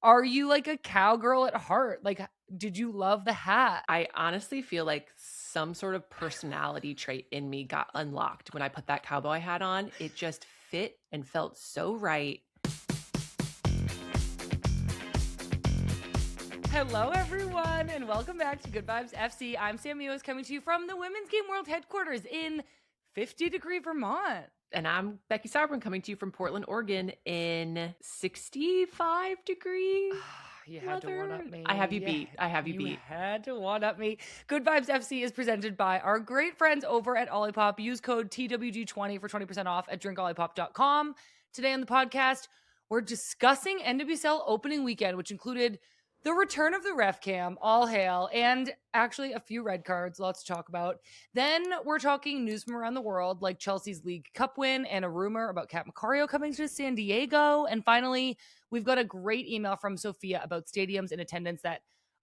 are you like a cowgirl at heart? Like, did you love the hat? I honestly feel like some sort of personality trait in me got unlocked when I put that cowboy hat on. It just fit and felt so right. Hello, everyone, and welcome back to Good Vibes FC. I'm Sam Mewis, coming to you from the Women's Game World headquarters in 50-degree Vermont. And I'm Becky Sauerbrunn coming to you from Portland, Oregon in 65-degree You had to weather. one-up me. I have you beat. You had to one-up me. Good Vibes FC is presented by our great friends over at Olipop. Use code TWG20 for 20% off at drinkolipop.com. Today on the podcast, we're discussing NWSL opening weekend, which included the return of the ref cam, all hail, and actually a few red cards, lots to talk about. Then we're talking news from around the world, like Chelsea's League Cup win and a rumor about Cat Macario coming to San Diego. And finally, we've got a great email from Sophia about stadiums and attendance that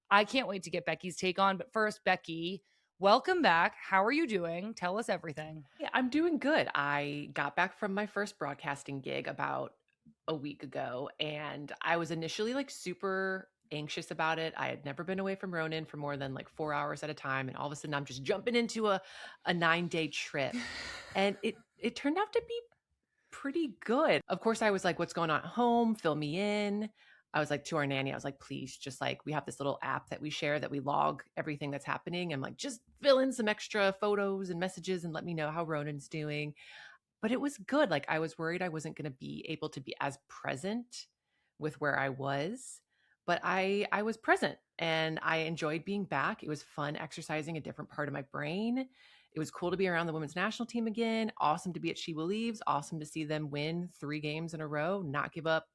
I can't wait to get Becky's take on. But first, Becky, welcome back. How are you doing? Tell us everything. Yeah, I'm doing good. I got back from my first broadcasting gig about a week ago, and I was initially like super anxious about it. I had never been away from Ronan for more than like 4 hours at a time, and all of a sudden I'm just jumping into a 9-day trip. And it turned out to be pretty good. Of course, I was like, what's going on at home? Fill me in. I was like to our nanny, I was like, please, just like, we have this little app that we share that we log everything that's happening. I'm like, just fill in some extra photos and messages and let me know how Ronan's doing. But it was good. Like, I was worried I wasn't going to be able to be as present with where I was, but I was present and I enjoyed being back. It was fun exercising a different part of my brain. It was cool to be around the women's national team again. Awesome to be at She Believes. Awesome to see them win 3 games in a row, not give up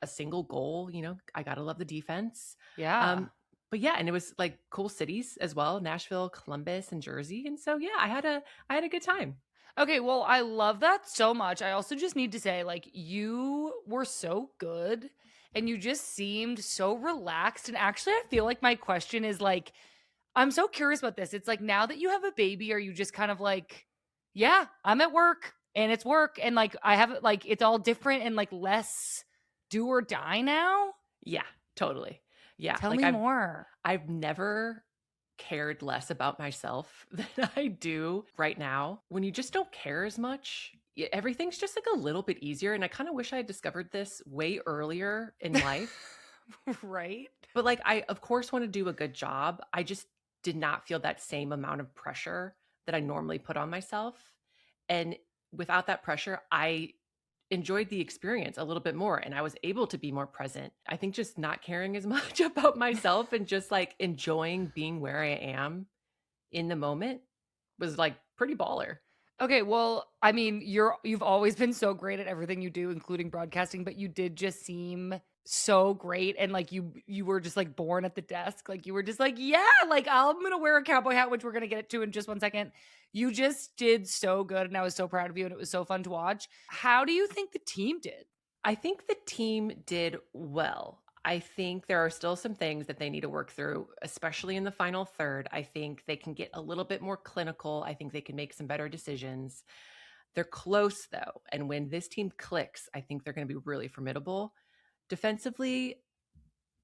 a single goal. You know, I got to love the defense. Yeah. But yeah, and it was like cool cities as well, Nashville, Columbus, and Jersey. And so, yeah, I had a good time. Okay, well, I love that so much. I also just need to say, like, you were so good and you just seemed so relaxed. And actually, I feel like my question is like, I'm so curious about this. It's like, now that you have a baby, are you just kind of like, yeah, I'm at work and it's work and like I have it, like it's all different and like less do or die now? Yeah, totally. Yeah. Tell Like me more. I've never cared less about myself than I do right now. When you just don't care as much, everything's just like a little bit easier. And I kind of wish I had discovered this way earlier in life. Right? But like, I, of course, want to do a good job. I just did not feel that same amount of pressure that I normally put on myself. And without that pressure, I enjoyed the experience a little bit more and I was able to be more present. I think just not caring as much about myself and just like enjoying being where I am in the moment was like pretty baller. Okay, well, I mean, you've always been so great at everything you do, including broadcasting, but you did just seem so great and like you were just like born at the desk. Like you were just like, yeah, like I'm gonna wear a cowboy hat, which we're gonna get to in just one second. You just did so good and I was so proud of you and it was so fun to watch. How do you think the team did? I think the team did well. I think there are still some things that they need to work through, especially in the final third. I think they can get a little bit more clinical. I think they can make some better decisions. They're close though. And when this team clicks, I think they're going to be really formidable. Defensively,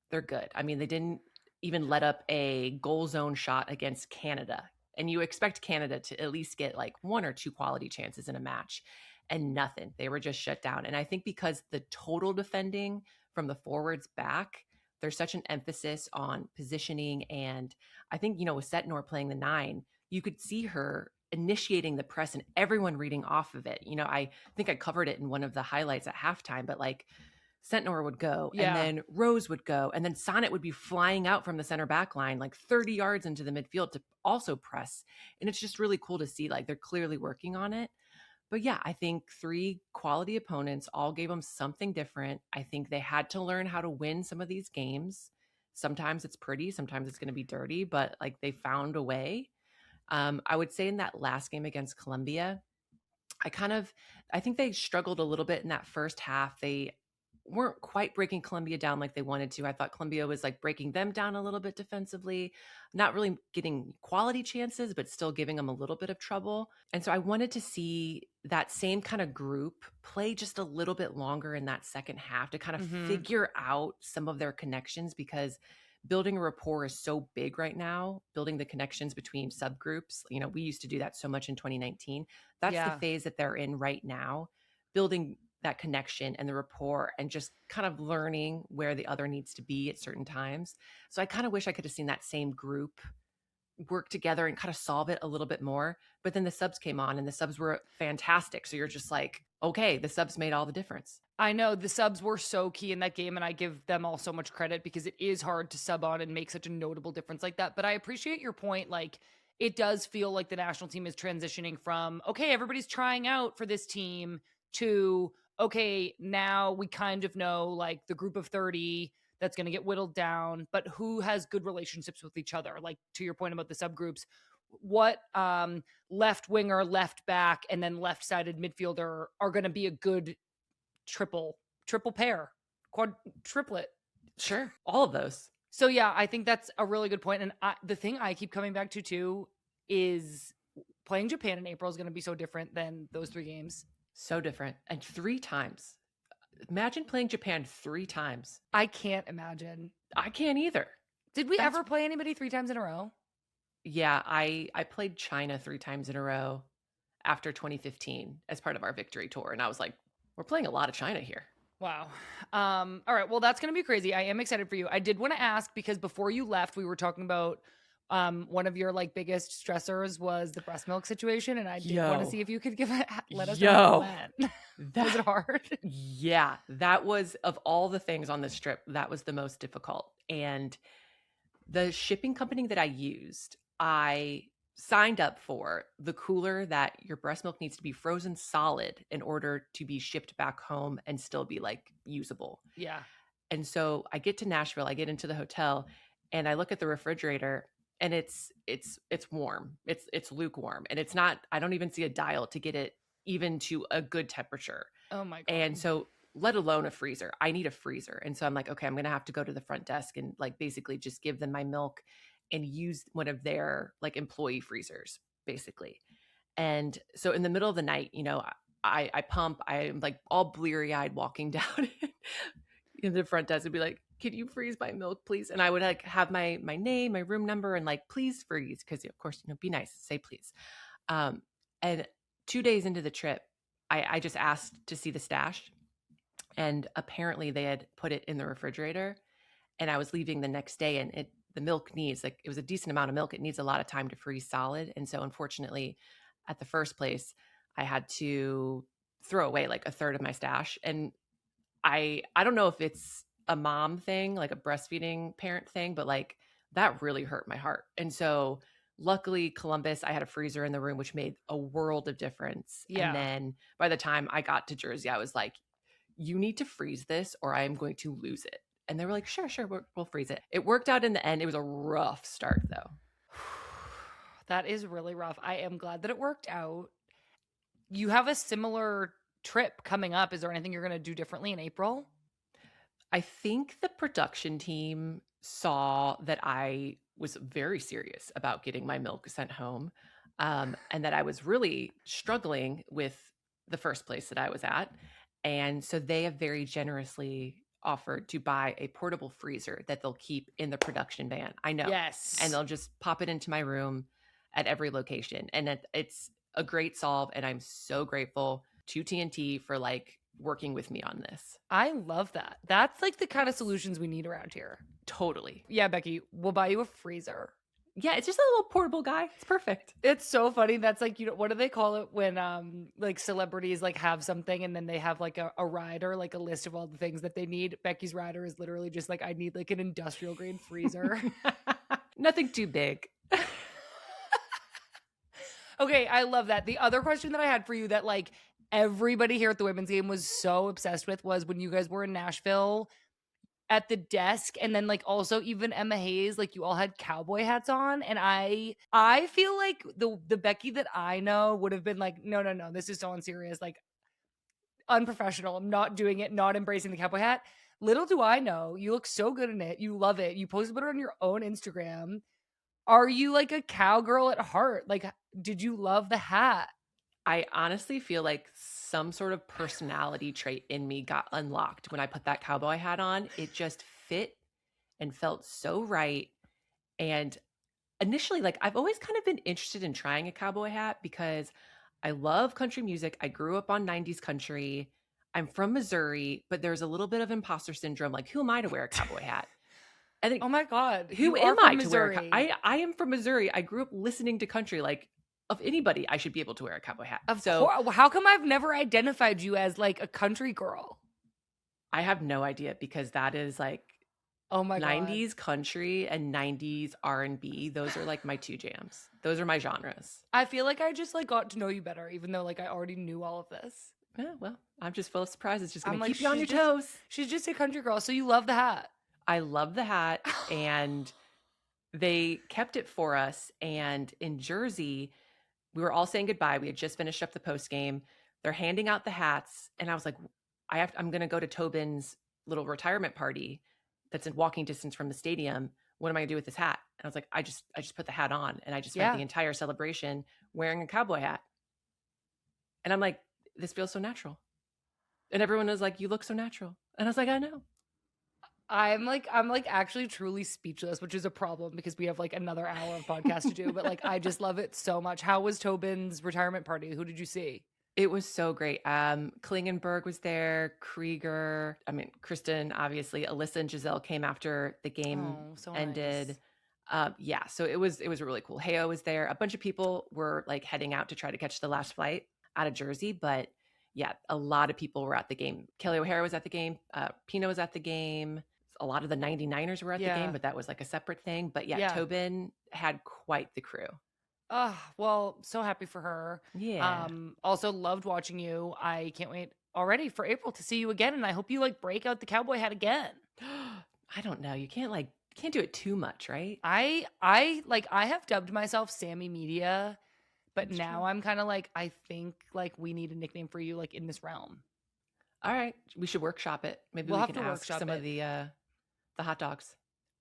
they're good. I mean, they didn't even let up a goal zone shot against Canada. And you expect Canada to at least get like 1 or 2 quality chances in a match and nothing. They were just shut down. And I think because the total defending from the forwards back, there's such an emphasis on positioning. And I think, you know, with Setnor playing the 9, you could see her initiating the press and everyone reading off of it. You know, I think I covered it in one of the highlights at halftime, but like Sentnor would go and then Rose would go and then Sonnet would be flying out from the center back line like 30 yards into the midfield to also press. And it's just really cool to see like they're clearly working on it. But yeah, I think 3 quality opponents all gave them something different. I think they had to learn how to win some of these games. Sometimes it's pretty, sometimes it's going to be dirty, but like they found a way. I would say in that last game against Colombia, I think they struggled a little bit in that first half. They weren't quite breaking Columbia down like they wanted to. I thought Columbia was like breaking them down a little bit defensively, not really getting quality chances, but still giving them a little bit of trouble. And so I wanted to see that same kind of group play just a little bit longer in that second half to kind of figure out some of their connections, because building a rapport is so big right now, building the connections between subgroups. You know, we used to do that so much in 2019. That's the phase that they're in right now, building that connection and the rapport and just kind of learning where the other needs to be at certain times. So I kind of wish I could have seen that same group work together and kind of solve it a little bit more. But then the subs came on and the subs were fantastic. So you're just like, okay, the subs made all the difference. I know the subs were so key in that game, and I give them all so much credit because it is hard to sub on and make such a notable difference like that. But I appreciate your point. Like, it does feel like the national team is transitioning from, okay, everybody's trying out for this team, to, okay, now we kind of know like the group of 30 that's going to get whittled down, but who has good relationships with each other? Like, to your point about the subgroups, what left winger, left back, and then left sided midfielder are going to be a good triple pair, triplet. Sure. All of those. So yeah, I think that's a really good point. And the thing I keep coming back to too is playing Japan in April is going to be so different than those 3 games. So different. And 3 times. Imagine playing Japan 3 times. I can't imagine. I can't either. Did we ever play anybody 3 times in a row? Yeah, I played China 3 times in a row after 2015 as part of our victory tour. And I was like, we're playing a lot of China here. Wow. All right. Well, that's going to be crazy. I am excited for you. I did want to ask, because before you left, we were talking about one of your like biggest stressors was the breast milk situation. And I did want to see if you could let us know how it went. Was it hard? Yeah, that was, of all the things on this trip, that was the most difficult. And the shipping company that I used, I signed up for the cooler that your breast milk needs to be frozen solid in order to be shipped back home and still be like usable. Yeah. And so I get to Nashville, I get into the hotel, and I look at the refrigerator, and it's warm. It's lukewarm, and it's not, I don't even see a dial to get it even to a good temperature. Oh my God. And so, let alone a freezer, I need a freezer. And so I'm like, okay, I'm going to have to go to the front desk and like basically just give them my milk and use one of their like employee freezers, basically. And so in the middle of the night, you know, I pump, I'm like all bleary eyed walking down in the front desk and be like, can you freeze my milk, please? And I would like have my name, my room number, and like, please freeze. Cause of course, you know, be nice, say please. And 2 days into the trip, I just asked to see the stash, and apparently they had put it in the refrigerator, and I was leaving the next day, and the milk needs, like, it was a decent amount of milk. It needs a lot of time to freeze solid. And so unfortunately at the first place, I had to throw away like a third of my stash. And I don't know if it's a mom thing, like a breastfeeding parent thing, but like that really hurt my heart. And so luckily Columbus, I had a freezer in the room, which made a world of difference. Yeah. And then by the time I got to Jersey, I was like, you need to freeze this or I am going to lose it. And they were like, sure, we'll freeze it. It worked out in the end. It was a rough start though. That is really rough. I am glad that it worked out. You have a similar trip coming up. Is there anything you're going to do differently in April? I think the production team saw that I was very serious about getting my milk sent home, and that I was really struggling with the first place that I was at. And so they have very generously offered to buy a portable freezer that they'll keep in the production van. I know. Yes. And they'll just pop it into my room at every location. And it's a great solve. And I'm so grateful to TNT for like working with me on this. I love that. That's like the kind of solutions we need around here. Totally. Yeah, Becky, we'll buy you a freezer. Yeah, it's just a little portable guy. It's perfect. It's so funny. That's like, you know, what do they call it when like celebrities like have something and then they have like a rider, like a list of all the things that they need. Becky's rider is literally just like, I need like an industrial grade freezer. Nothing too big. Okay, I love that. The other question that I had for you that like everybody here at the women's game was so obsessed with was when you guys were in Nashville at the desk, and then like also even Emma Hayes, like you all had cowboy hats on, and I feel like the Becky that I know would have been like, no, this is so unserious. Like unprofessional. I'm not doing it, not embracing the cowboy hat. Little do I know, you look so good in it. You love it. You posted about it on your own Instagram. Are you like a cowgirl at heart? Like, did you love the hat? I honestly feel like some sort of personality trait in me got unlocked when I put that cowboy hat on. It just fit and felt so right. And initially, like, I've always kind of been interested in trying a cowboy hat because I love country music. I grew up on 90s country. I'm from Missouri, but there's a little bit of imposter syndrome. Like, who am I to wear a cowboy hat? I think, Oh my God. who You are am from I to wear Missouri. I am from Missouri. I grew up listening to country. Like, of anybody, I should be able to wear a cowboy hat. Of So course. How come I've never identified you as like a country girl? I have no idea because that is like Oh my God. 90s country and 90s R&B. Those are like my two jams. Those are my genres. I feel like I just like got to know you better, even though like I already knew all of this. Yeah, well, I'm just full of surprises. Just I'm gonna like, keep you on your she's just- toes. She's just a country girl. So you love the hat. I love the hat, and they kept it for us. And in Jersey, we were all saying goodbye. We had just finished up the post game. They're handing out the hats, and I was like, I'm gonna go to Tobin's little retirement party that's in walking distance from the stadium. What am I gonna do with this hat? And I was like, I just put the hat on, and I just spent the entire celebration wearing a cowboy hat. And I'm like, this feels so natural. And everyone was like, you look so natural. And I was like, I know. I'm like actually truly speechless, which is a problem because we have like another hour of podcast to do, but like I just love it so much. How was Tobin's retirement party? Who did you see? It was so great. Klingenberg was there, Krieger, Kristen, obviously, Alyssa and Giselle came after the game ended. Nice. Yeah, so it was really cool. Heo was there. A bunch of people were like heading out to try to catch the last flight out of Jersey, but yeah, a lot of people were at the game. Kelly O'Hara was at the game. Pino was at the game. A lot of the 99ers were at the game, but that was like a separate thing. But yeah, Tobin had quite the crew. Oh, well, so happy for her. Yeah. Also loved watching you. I can't wait already for April to see you again. And I hope you like break out the cowboy hat again. I don't know. You can't do it too much, right? I have dubbed myself Sammy Media, but that's now true. I'm kind of like, I think like we need a nickname for you like in this realm. All right. We should workshop it. Maybe we can ask some of the hot dogs.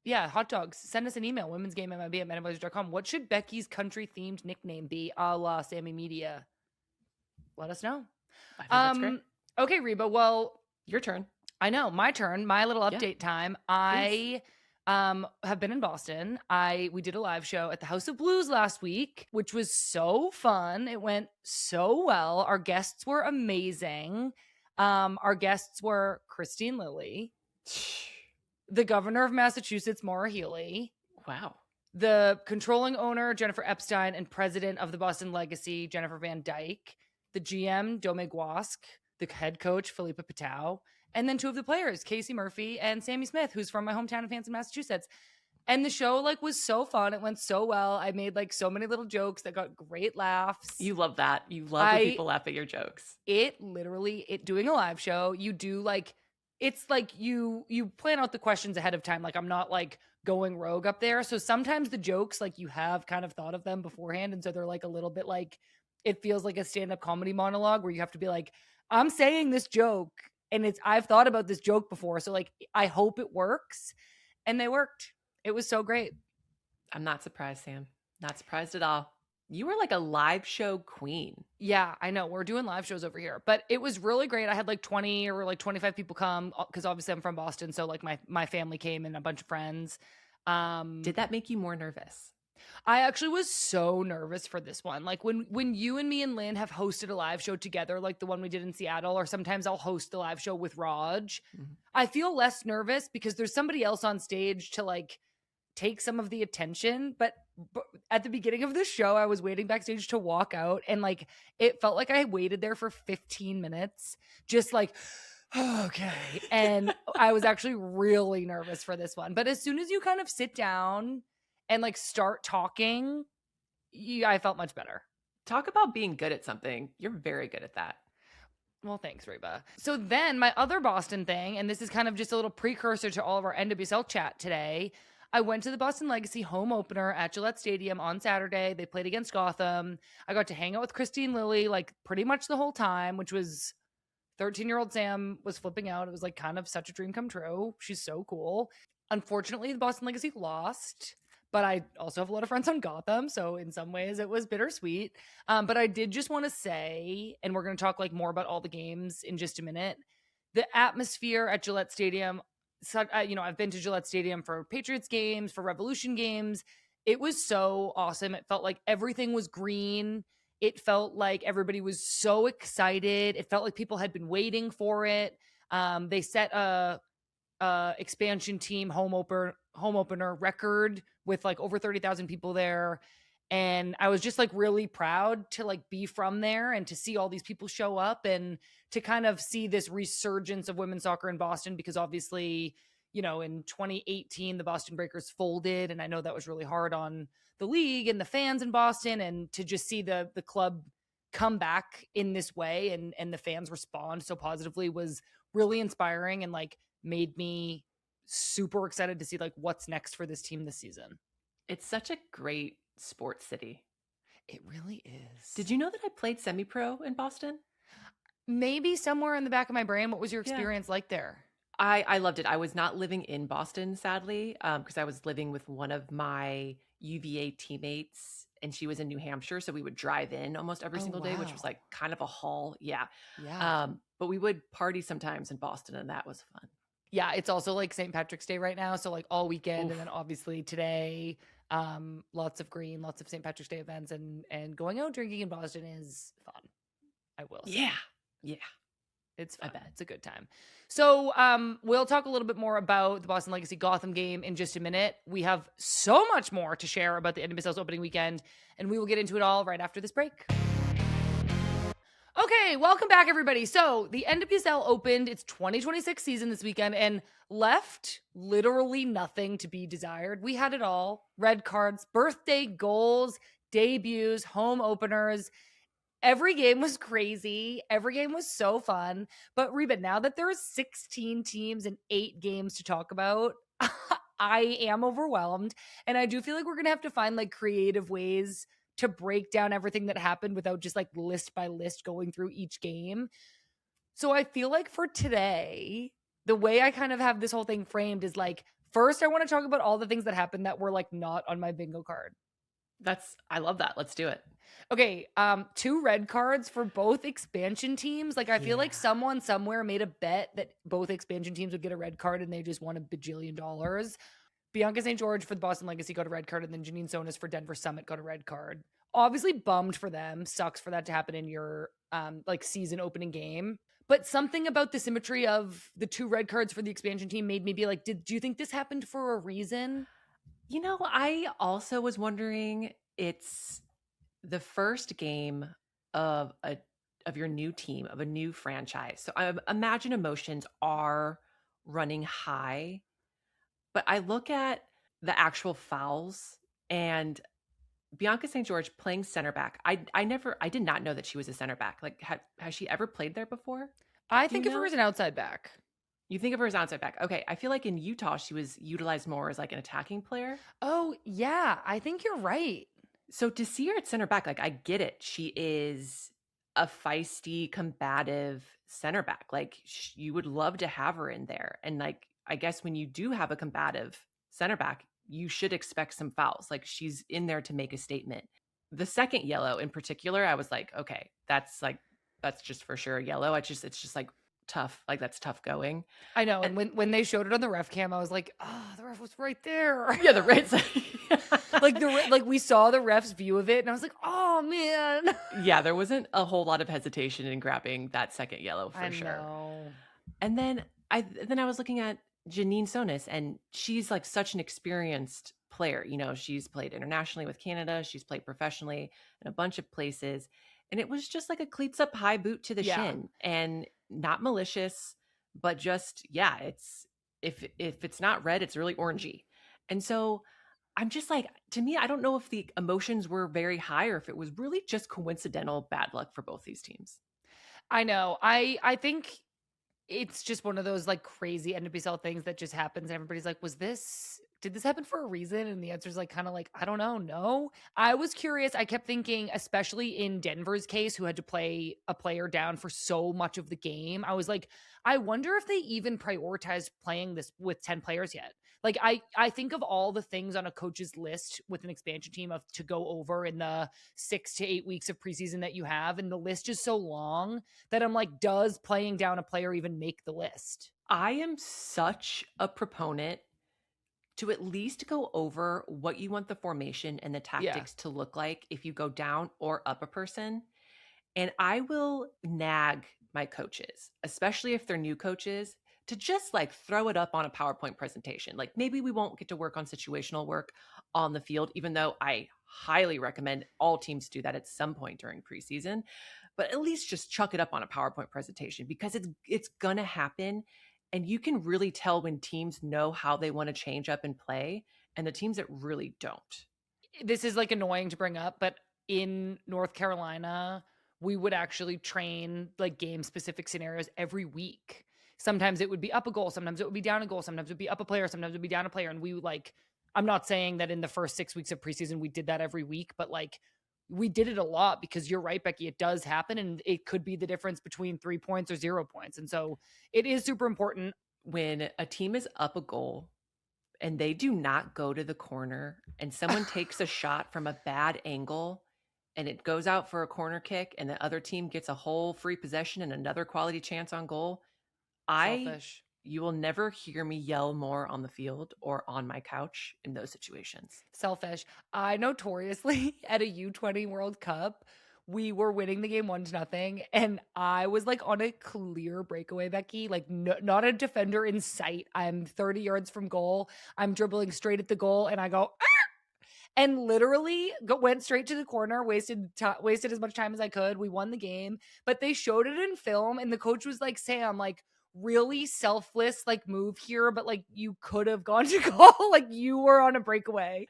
Yeah, hot dogs. Send us an email, womensgamemib@NWSL.com. What should Becky's country-themed nickname be, a la Sammy Media? Let us know. I think that's great. Okay, Reba, well... Your turn. I know, my turn. My little update time. I have been in Boston. We did a live show at the House of Blues last week, which was so fun. It went so well. Our guests were amazing. Our guests were Christine Lilly, the governor of Massachusetts, Maura Healey. Wow. The controlling owner, Jennifer Epstein, and president of the Boston Legacy, Jennifer Van Dyke. The GM, Dome Guask. The head coach, Philippa Patau. And then two of the players, Casey Murphy and Sammy Smith, who's from my hometown of Hanson, Massachusetts. And the show like was so fun. It went so well. I made like so many little jokes that got great laughs. You love that. You love when people laugh at your jokes. It doing a live show, you do like, it's like you plan out the questions ahead of time. Like I'm not like going rogue up there. So sometimes the jokes, like you have kind of thought of them beforehand. And so they're like a little bit like, it feels like a stand-up comedy monologue where you have to be like, I'm saying this joke and I've thought about this joke before. So like, I hope it works. And they worked. It was so great. I'm not surprised, Sam. Not surprised at all. You were like a live show queen. Yeah, I know. We're doing live shows over here, but it was really great. I had like 20 or like 25 people come because obviously I'm from Boston. So like my family came and a bunch of friends. Did that make you more nervous? I actually was so nervous for this one. Like when you and me and Lynn have hosted a live show together, like the one we did in Seattle, or sometimes I'll host the live show with Raj. Mm-hmm. I feel less nervous because there's somebody else on stage to like take some of the attention. But at the beginning of the show, I was waiting backstage to walk out, and like it felt like I waited there for 15 minutes, just like, okay. And I was actually really nervous for this one. But as soon as you kind of sit down and like start talking, I felt much better. Talk about being good at something. You're very good at that. Well, thanks, Reba. So then my other Boston thing, and this is kind of just a little precursor to all of our NWSL chat today, I went to the Boston Legacy home opener at Gillette Stadium on Saturday. They played against Gotham. I got to hang out with Christine Lilly like pretty much the whole time, which was 13-year-old Sam was flipping out. It was like kind of such a dream come true. She's so cool. Unfortunately, the Boston Legacy lost, but I also have a lot of friends on Gotham, so in some ways it was bittersweet. But I did just want to say, and we're going to talk like more about all the games in just a minute, the atmosphere at Gillette Stadium. So, I've been to Gillette Stadium for Patriots games, for Revolution games. It was so awesome. It felt like everything was green. It felt like everybody was so excited. It felt like people had been waiting for it. They set a expansion team home opener record with like over 30,000 people there. And I was just like really proud to like be from there and to see all these people show up and to kind of see this resurgence of women's soccer in Boston, because obviously, in 2018, the Boston Breakers folded. And I know that was really hard on the league and the fans in Boston, and to just see the club come back in this way and the fans respond so positively was really inspiring and like made me super excited to see like what's next for this team this season. It's such a great sports city. It really is. Did you know that I played semi-pro in Boston? Maybe somewhere in the back of my brain. What was your experience like there? I loved it. I was not living in Boston, sadly, because I was living with one of my UVA teammates, and she was in New Hampshire. So we would drive in almost every single day, which was like kind of a haul. Yeah. But we would party sometimes in Boston, and that was fun. Yeah. It's also like St. Patrick's Day right now. So like all weekend. Oof. And then obviously today, lots of green, lots of St. Patrick's Day events, and going out drinking in Boston is fun. I will say. Yeah. It's fun. I bet. It's a good time. So we'll talk a little bit more about the Boston Legacy Gotham game in just a minute. We have so much more to share about the NWSL's opening weekend, and we will get into it all right after this break. Okay, welcome back, everybody. So the NWSL opened its 2026 season this weekend and left literally nothing to be desired. We had it all. Red cards, birthday goals, debuts, home openers. Every game was crazy. Every game was so fun. But Reba, now that there are 16 teams and 8 games to talk about, I am overwhelmed. And I do feel like we're going to have to find like creative ways to break down everything that happened without just like list by list going through each game. So I feel like for today, the way I kind of have this whole thing framed is like, first I want to talk about all the things that happened that were like not on my bingo card. I love that. Let's do it. Okay, 2 red cards for both expansion teams. Like, I feel like someone somewhere made a bet that both expansion teams would get a red card and they just won $1 bajillion. Bianca St. George for the Boston Legacy got a red card, and then Janine Sonis for Denver Summit got a red card. Obviously bummed for them. Sucks for that to happen in your like season opening game. But something about the symmetry of the 2 red cards for the expansion team made me be like, do you think this happened for a reason? I also was wondering, it's the first game of your new team, of a new franchise. So I imagine emotions are running high, but I look at the actual fouls and Bianca St. George playing center back. I did not know that she was a center back. Like, has she ever played there before? I think of her as an outside back. You think of her as outside back. Okay. I feel like in Utah, she was utilized more as like an attacking player. Oh, yeah. I think you're right. So to see her at center back, like, I get it. She is a feisty, combative center back. Like, you would love to have her in there. And like, I guess when you do have a combative center back, you should expect some fouls. Like, she's in there to make a statement. The second yellow in particular, I was like, okay, that's just for sure a yellow. It's just like tough. Like, that's tough going. I know. And when they showed it on the ref cam, I was like, oh, the ref was right there. Yeah, the right side. like we saw the ref's view of it, and I was like, oh man. Yeah, there wasn't a whole lot of hesitation in grabbing that second yellow for sure. And then I was looking at Janine Sonis, and she's like such an experienced player. She's played internationally with Canada. She's played professionally in a bunch of places. And it was just like a cleats up high boot to the shin, and not malicious, but just, it's, if it's not red, it's really orangey. And so I'm just like, to me, I don't know if the emotions were very high or if it was really just coincidental bad luck for both these teams. I know. I think it's just one of those like crazy NWSL things that just happens. And everybody's like, was this did this happen for a reason? And the answer is like kind of like, I don't know. No, I was curious. I kept thinking, especially in Denver's case, who had to play a player down for so much of the game. I was like, I wonder if they even prioritized playing this with 10 players yet. Like I think of all the things on a coach's list with an expansion team of to go over in the 6 to 8 weeks of preseason that you have. And the list is so long that I'm like, does playing down a player even make the list? I am such a proponent to at least go over what you want the formation and the tactics to look like if you go down or up a person. And I will nag my coaches, especially if they're new coaches, to just like throw it up on a PowerPoint presentation. Like maybe we won't get to work on situational work on the field, even though I highly recommend all teams do that at some point during preseason, but at least just chuck it up on a PowerPoint presentation because it's going to happen. And you can really tell when teams know how they want to change up and play and the teams that really don't. This is like annoying to bring up, but in North Carolina, we would actually train like game specific scenarios every week. Sometimes it would be up a goal, sometimes it would be down a goal, sometimes it would be up a player, sometimes it would be down a player. And we like, I'm not saying that in the first 6 weeks of preseason we did that every week, but like we did it a lot because you're right, Becky, it does happen and it could be the difference between 3 points or 0 points. And so it is super important. When a team is up a goal and they do not go to the corner and someone takes a shot from a bad angle and it goes out for a corner kick and the other team gets a whole free possession and another quality chance on goal, Selfish. you will never hear me yell more on the field or on my couch in those situations. Selfish. I notoriously at a U20 World Cup, we were winning the game 1-0, and I was like on a clear breakaway, Becky, like not a defender in sight. I'm 30 yards from goal. I'm dribbling straight at the goal, and I go, "Ah!" And literally went straight to the corner, wasted as much time as I could. We won the game, but they showed it in film, and the coach was like, Sam, like, really selfless like move here, but like you could have gone to goal. Like you were on a breakaway.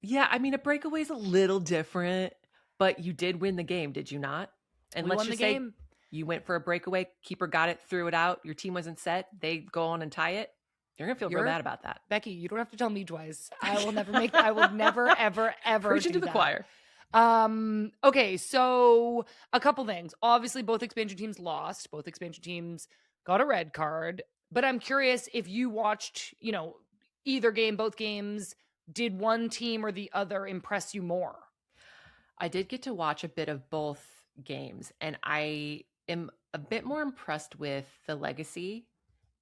Yeah, I mean, a breakaway is a little different, but you did win the game, did you not? And We let's won the just say game. you went for a breakaway, keeper got it, threw it out, your team wasn't set, they go on and tie it. You're going to feel real bad about that. Becky, you don't have to tell me twice. I will never, ever Preaching do to the that. choir. Okay, so a couple things. Obviously, both expansion teams lost. Both expansion teams got a red card. But I'm curious if you watched, either game, both games, did one team or the other impress you more? I did get to watch a bit of both games, and I am a bit more impressed with the legacy.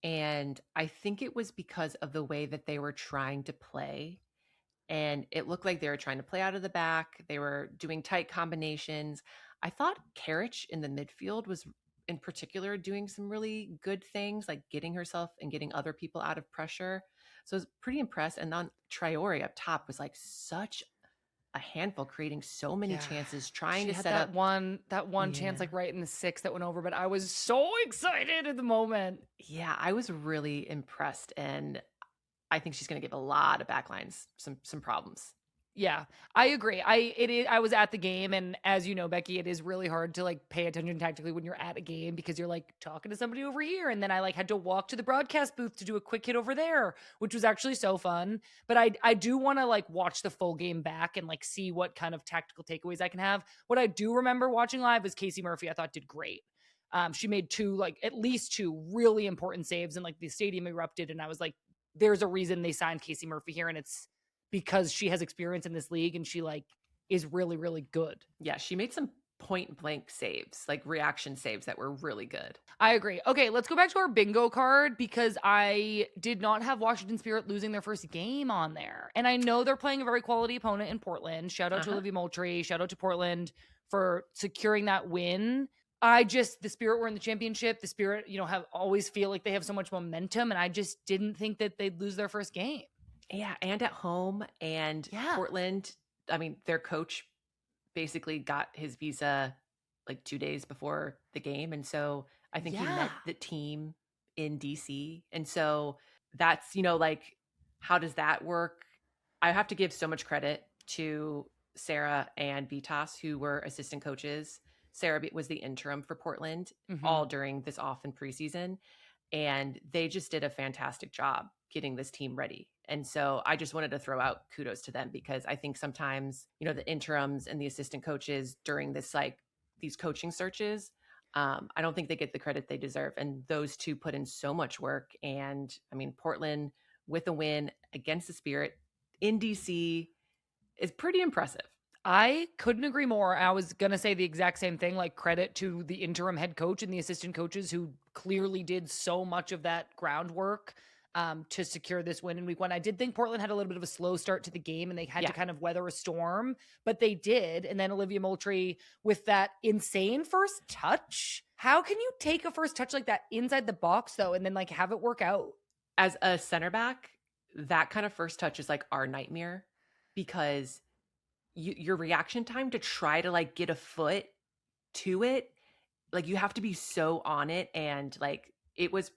And I think it was because of the way that they were trying to play. And it looked like they were trying to play out of the back. They were doing tight combinations. I thought Karich in the midfield was in particular doing some really good things, like getting herself and getting other people out of pressure. So I was pretty impressed. And then Traore up top was like such a handful, creating so many chances, trying She to had set that up one chance like right in the 6th that went over, but I was so excited at the moment. Yeah, I was really impressed, and I think she's going to give a lot of backlines some problems. Yeah, I agree. I was at the game, and as you know, Becky, it is really hard to like pay attention tactically when you're at a game because you're like talking to somebody over here, and then I like had to walk to the broadcast booth to do a quick hit over there, which was actually so fun. But I do want to like watch the full game back and like see what kind of tactical takeaways I can have. What I do remember watching live was Casey Murphy. I thought did great. She made at least two really important saves, and like the stadium erupted, and I was like, there's a reason they signed Casey Murphy here, and it's because she has experience in this league and she like is really, really good. Yeah, she made some point blank saves, like reaction saves that were really good. I agree. Okay, let's go back to our bingo card because I did not have Washington Spirit losing their first game on there. And I know they're playing a very quality opponent in Portland. Shout out to Olivia Moultrie. Shout out to Portland for securing that win. The Spirit were in the championship. The Spirit, have always feel like they have so much momentum. And I just didn't think that they'd lose their first game. Yeah, and at home. And Portland, I mean, their coach basically got his visa like 2 days before the game. And so I think he met the team in DC. And so that's, like, how does that work? I have to give so much credit to Sarah and Vitas, who were assistant coaches. Sarah was the interim for Portland all during this off and preseason. and they just did a fantastic job getting this team ready. And so I just wanted to throw out kudos to them, because I think sometimes, the interims and the assistant coaches during this, like these coaching searches, I don't think they get the credit they deserve. And those two put in so much work. And I mean, Portland with a win against the Spirit in DC is pretty impressive. I couldn't agree more. I was going to say the exact same thing, like credit to the interim head coach and the assistant coaches who clearly did so much of that groundwork to secure this win in week 1. I did think Portland had a little bit of a slow start to the game and they had to kind of weather a storm, but they did. And then Olivia Moultrie with that insane first touch. How can you take a first touch like that inside the box though, and then like have it work out? As a center back, that kind of first touch is like our nightmare, because your reaction time to try to like get a foot to it, like you have to be so on it. And like it was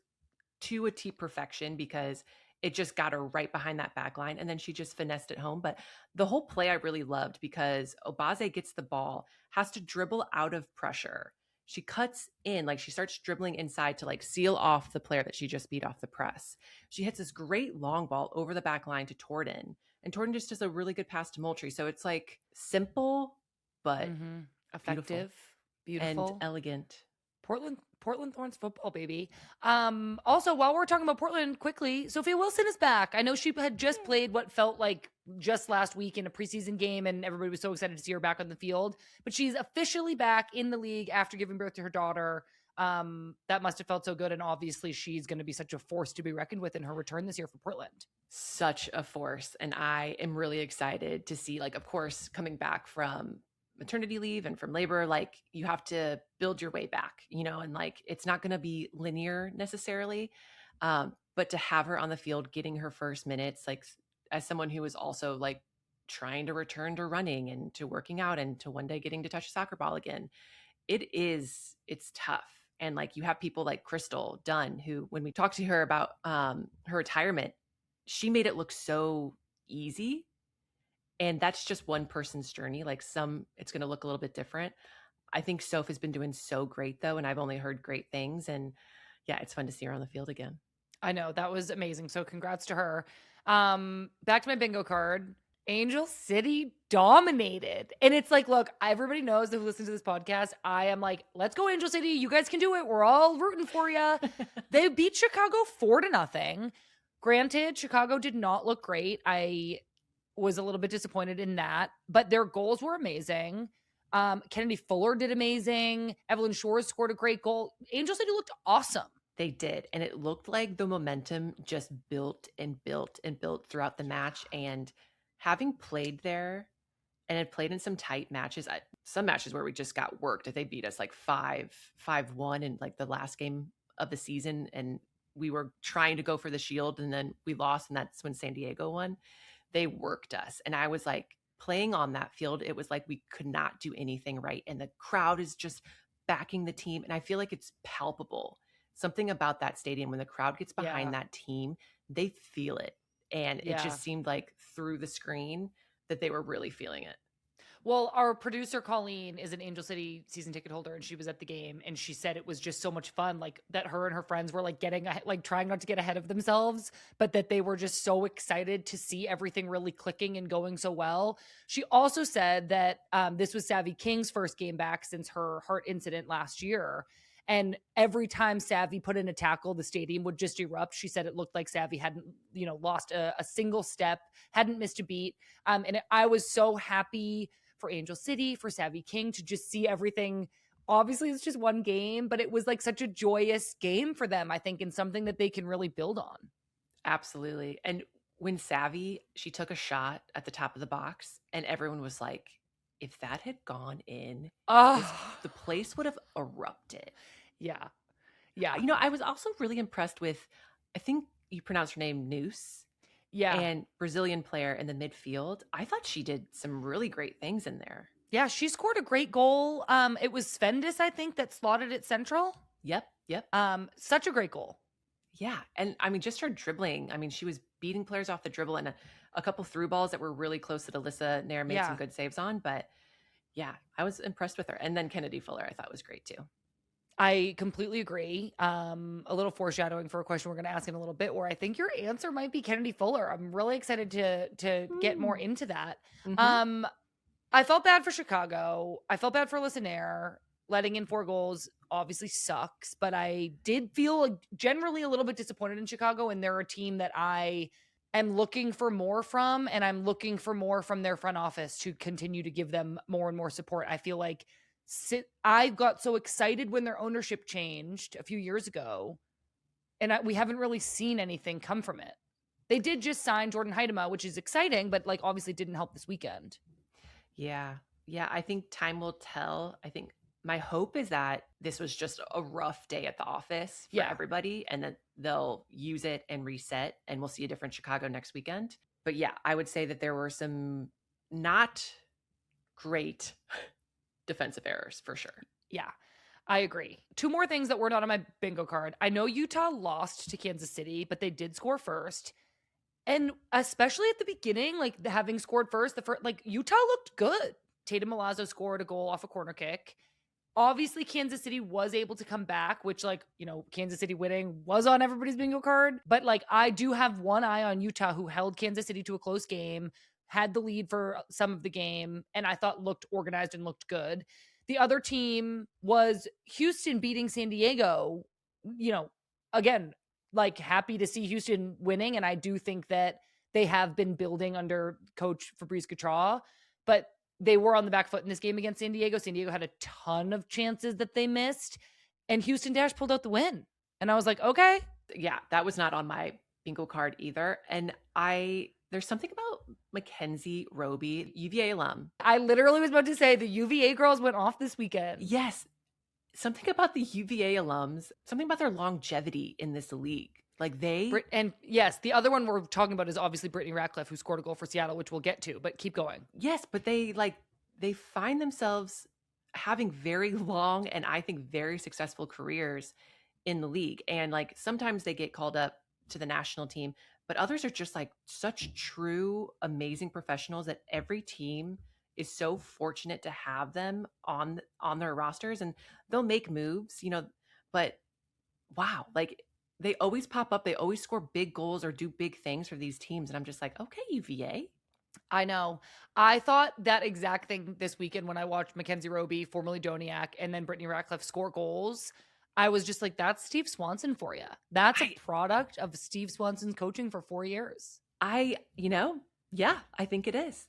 to a T perfection, because it just got her right behind that back line. And then she just finessed it home. But the whole play I really loved, because Obaze gets the ball, has to dribble out of pressure. She cuts in, like she starts dribbling inside to like seal off the player that she just beat off the press. She hits this great long ball over the back line to Torden, and Torden just does a really good pass to Moultrie. So it's like simple, but effective, beautiful, and elegant. Portland Thorns football, baby. Also, while we're talking about Portland quickly, Sophia Wilson is back. I know she had just played what felt like just last week in a preseason game, and everybody was so excited to see her back on the field, but she's officially back in the league after giving birth to her daughter. That must have felt so good. And obviously she's going to be such a force to be reckoned with in her return this year for Portland. Such a force. And I am really excited to see, like, of course, coming back from maternity leave and from labor, like you have to build your way back, and like, it's not going to be linear necessarily. But to have her on the field, getting her first minutes, like as someone who is also like trying to return to running and to working out and to one day getting to touch a soccer ball again, it's tough. And like you have people like Crystal Dunn, who when we talked to her about her retirement, she made it look so easy. And that's just one person's journey. Like it's going to look a little bit different. I think Soph has been doing so great though. And I've only heard great things. And yeah, it's fun to see her on the field again. I know, that was amazing. So congrats to her. Back to my bingo card. Angel City dominated. And it's like, look, everybody knows that who listens to this podcast, I am like, let's go Angel City. You guys can do it. We're all rooting for you. They beat Chicago 4-0. Granted, Chicago did not look great. I was a little bit disappointed in that, but their goals were amazing. Kennedy Fuller did amazing. Evelyn Shores scored a great goal. Angel City looked awesome. They did. And it looked like the momentum just built and built and built throughout the match. And having played there and had played in some tight matches, some matches where we just got worked. They beat us like 5-1 in like the last game of the season. And we were trying to go for the shield and then we lost. And that's when San Diego won. They worked us. And I was like, playing on that field, it was like we could not do anything right. And the crowd is just backing the team. And I feel like it's palpable. Something about that stadium, when the crowd gets behind that team, they feel it. And it just seemed like through the screen that they were really feeling it. Well, our producer, Colleen, is an Angel City season ticket holder, and she was at the game, and she said it was just so much fun, like that her and her friends were like trying not to get ahead of themselves, but that they were just so excited to see everything really clicking and going so well. She also said that this was Savvy King's first game back since her heart incident last year. And every time Savvy put in a tackle, the stadium would just erupt. She said it looked like Savvy hadn't, lost a single step, hadn't missed a beat. And I was so happy for Angel City, for Savvy King to just see everything. Obviously, it's just one game, but it was like such a joyous game for them, I think, and something that they can really build on. Absolutely. And when Savvy, she took a shot at the top of the box, and everyone was like, if that had gone in, the place would have erupted. Yeah. Yeah. I was also really impressed with, I think you pronounce her name Noose. Yeah. And Brazilian player in the midfield. I thought she did some really great things in there. Yeah, she scored a great goal. It was Svendis, I think, that slotted it central. Yep. Such a great goal. Yeah. And I mean, just her dribbling. I mean, she was beating players off the dribble, and a couple through balls that were really close that Alyssa Nair made some good saves on. But yeah, I was impressed with her. And then Kennedy Fuller, I thought was great too. I completely agree. A little foreshadowing for a question we're going to ask in a little bit, where I think your answer might be Kennedy Fuller. I'm really excited to get more into that. Mm-hmm. Um, I felt bad for Chicago. I felt bad for Listener. Letting in 4 goals obviously sucks, but I did feel like generally a little bit disappointed in Chicago, and they're a team that I am looking for more from, and I'm looking for more from their front office to continue to give them more and more support. I feel like I got so excited when their ownership changed a few years ago, and we haven't really seen anything come from it. They did just sign Jordan Heidema, which is exciting, but like obviously didn't help this weekend. Yeah. Yeah. I think time will tell. I think my hope is that this was just a rough day at the office for everybody, and that they'll use it and reset, and we'll see a different Chicago next weekend. But yeah, I would say that there were some not great defensive errors for sure. Yeah, I agree. 2 more things that were not on my bingo card. I know Utah lost to Kansas City, but they did score first. And especially at the beginning, like having scored first, like Utah looked good. Tatum Milazzo scored a goal off a corner kick. Obviously, Kansas City was able to come back, which, like, you know, Kansas City winning was on everybody's bingo card. But like, I do have one eye on Utah, who held Kansas City to a close game, had the lead for some of the game, and I thought looked organized and looked good. The other team was Houston beating San Diego. You know, again, like happy to see Houston winning. And I do think that they have been building under coach Fabrice Gautraud, but they were on the back foot in this game against San Diego. San Diego had a ton of chances that they missed, and Houston Dash pulled out the win. And I was like, okay. Yeah, that was not on my bingo card either. And there's something about Mackenzie Roby, UVA alum. I literally was about to say the UVA girls went off this weekend. Yes. Something about the UVA alums, something about their longevity in this league. Like and yes, the other one we're talking about is obviously Brittany Ratcliffe, who scored a goal for Seattle, which we'll get to, but keep going. Yes, but they find themselves having very long and I think very successful careers in the league. And like sometimes they get called up to the national team, but others are just like such true, amazing professionals that every team is so fortunate to have them on their rosters, and they'll make moves, you know, but wow, like they always pop up, they always score big goals or do big things for these teams. And I'm just like, okay, UVA. I know. I thought that exact thing this weekend when I watched Mackenzie Roby, formerly Doniak, and then Brittany Ratcliffe score goals. I was just like, that's Steve Swanson for you. That's a product of Steve Swanson's coaching for 4 years. Yeah, I think it is.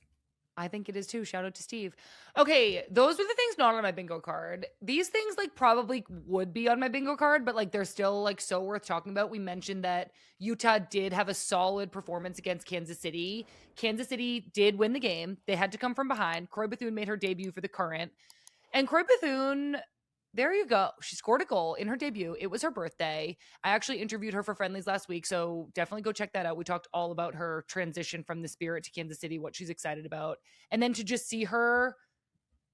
I think it is too. Shout out to Steve. Okay, those were the things not on my bingo card. These things like probably would be on my bingo card, but like they're still like so worth talking about. We mentioned that Utah did have a solid performance against Kansas City. Kansas City did win the game. They had to come from behind. Croy Bethune made her debut for the Current. And Croy Bethune, there you go. She scored a goal in her debut. It was her birthday. I actually interviewed her for Friendlies last week, so definitely go check that out. We talked all about her transition from the Spirit to Kansas City, what she's excited about. And then to just see her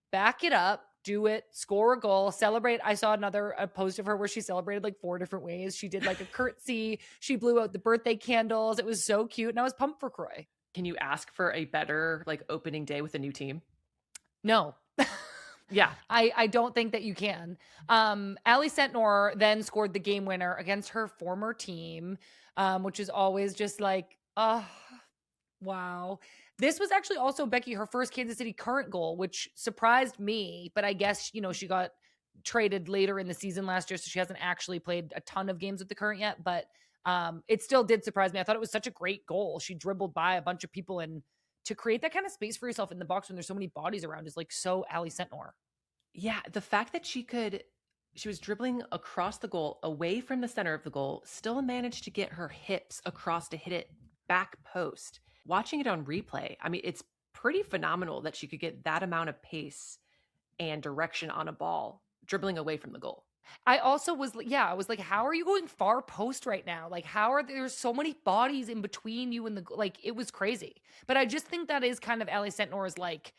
back it up, do it, score a goal, celebrate. I saw a post of her where she celebrated like 4 different ways. She did like a curtsy. She blew out the birthday candles. It was so cute, and I was pumped for Croy. Can you ask for a better like opening day with a new team? No. Yeah. I don't think that you can. Ali Sentnor then scored the game winner against her former team, which is always just like, wow. This was actually also, Becky, her first Kansas City Current goal, which surprised me, but I guess, you know, she got traded later in the season last year, so she hasn't actually played a ton of games with the Current yet, but it still did surprise me. I thought it was such a great goal. She dribbled by a bunch of people, and to create that kind of space for yourself in the box when there's so many bodies around is like so Ali Sentnor. Yeah, the fact that she was dribbling across the goal, away from the center of the goal, still managed to get her hips across to hit it back post. Watching it on replay, I mean, it's pretty phenomenal that she could get that amount of pace and direction on a ball dribbling away from the goal. I also was like, how are you going far post right now? Like, how are there's so many bodies in between you and the, like, it was crazy. But I just think that is kind of Ali Sentnor's like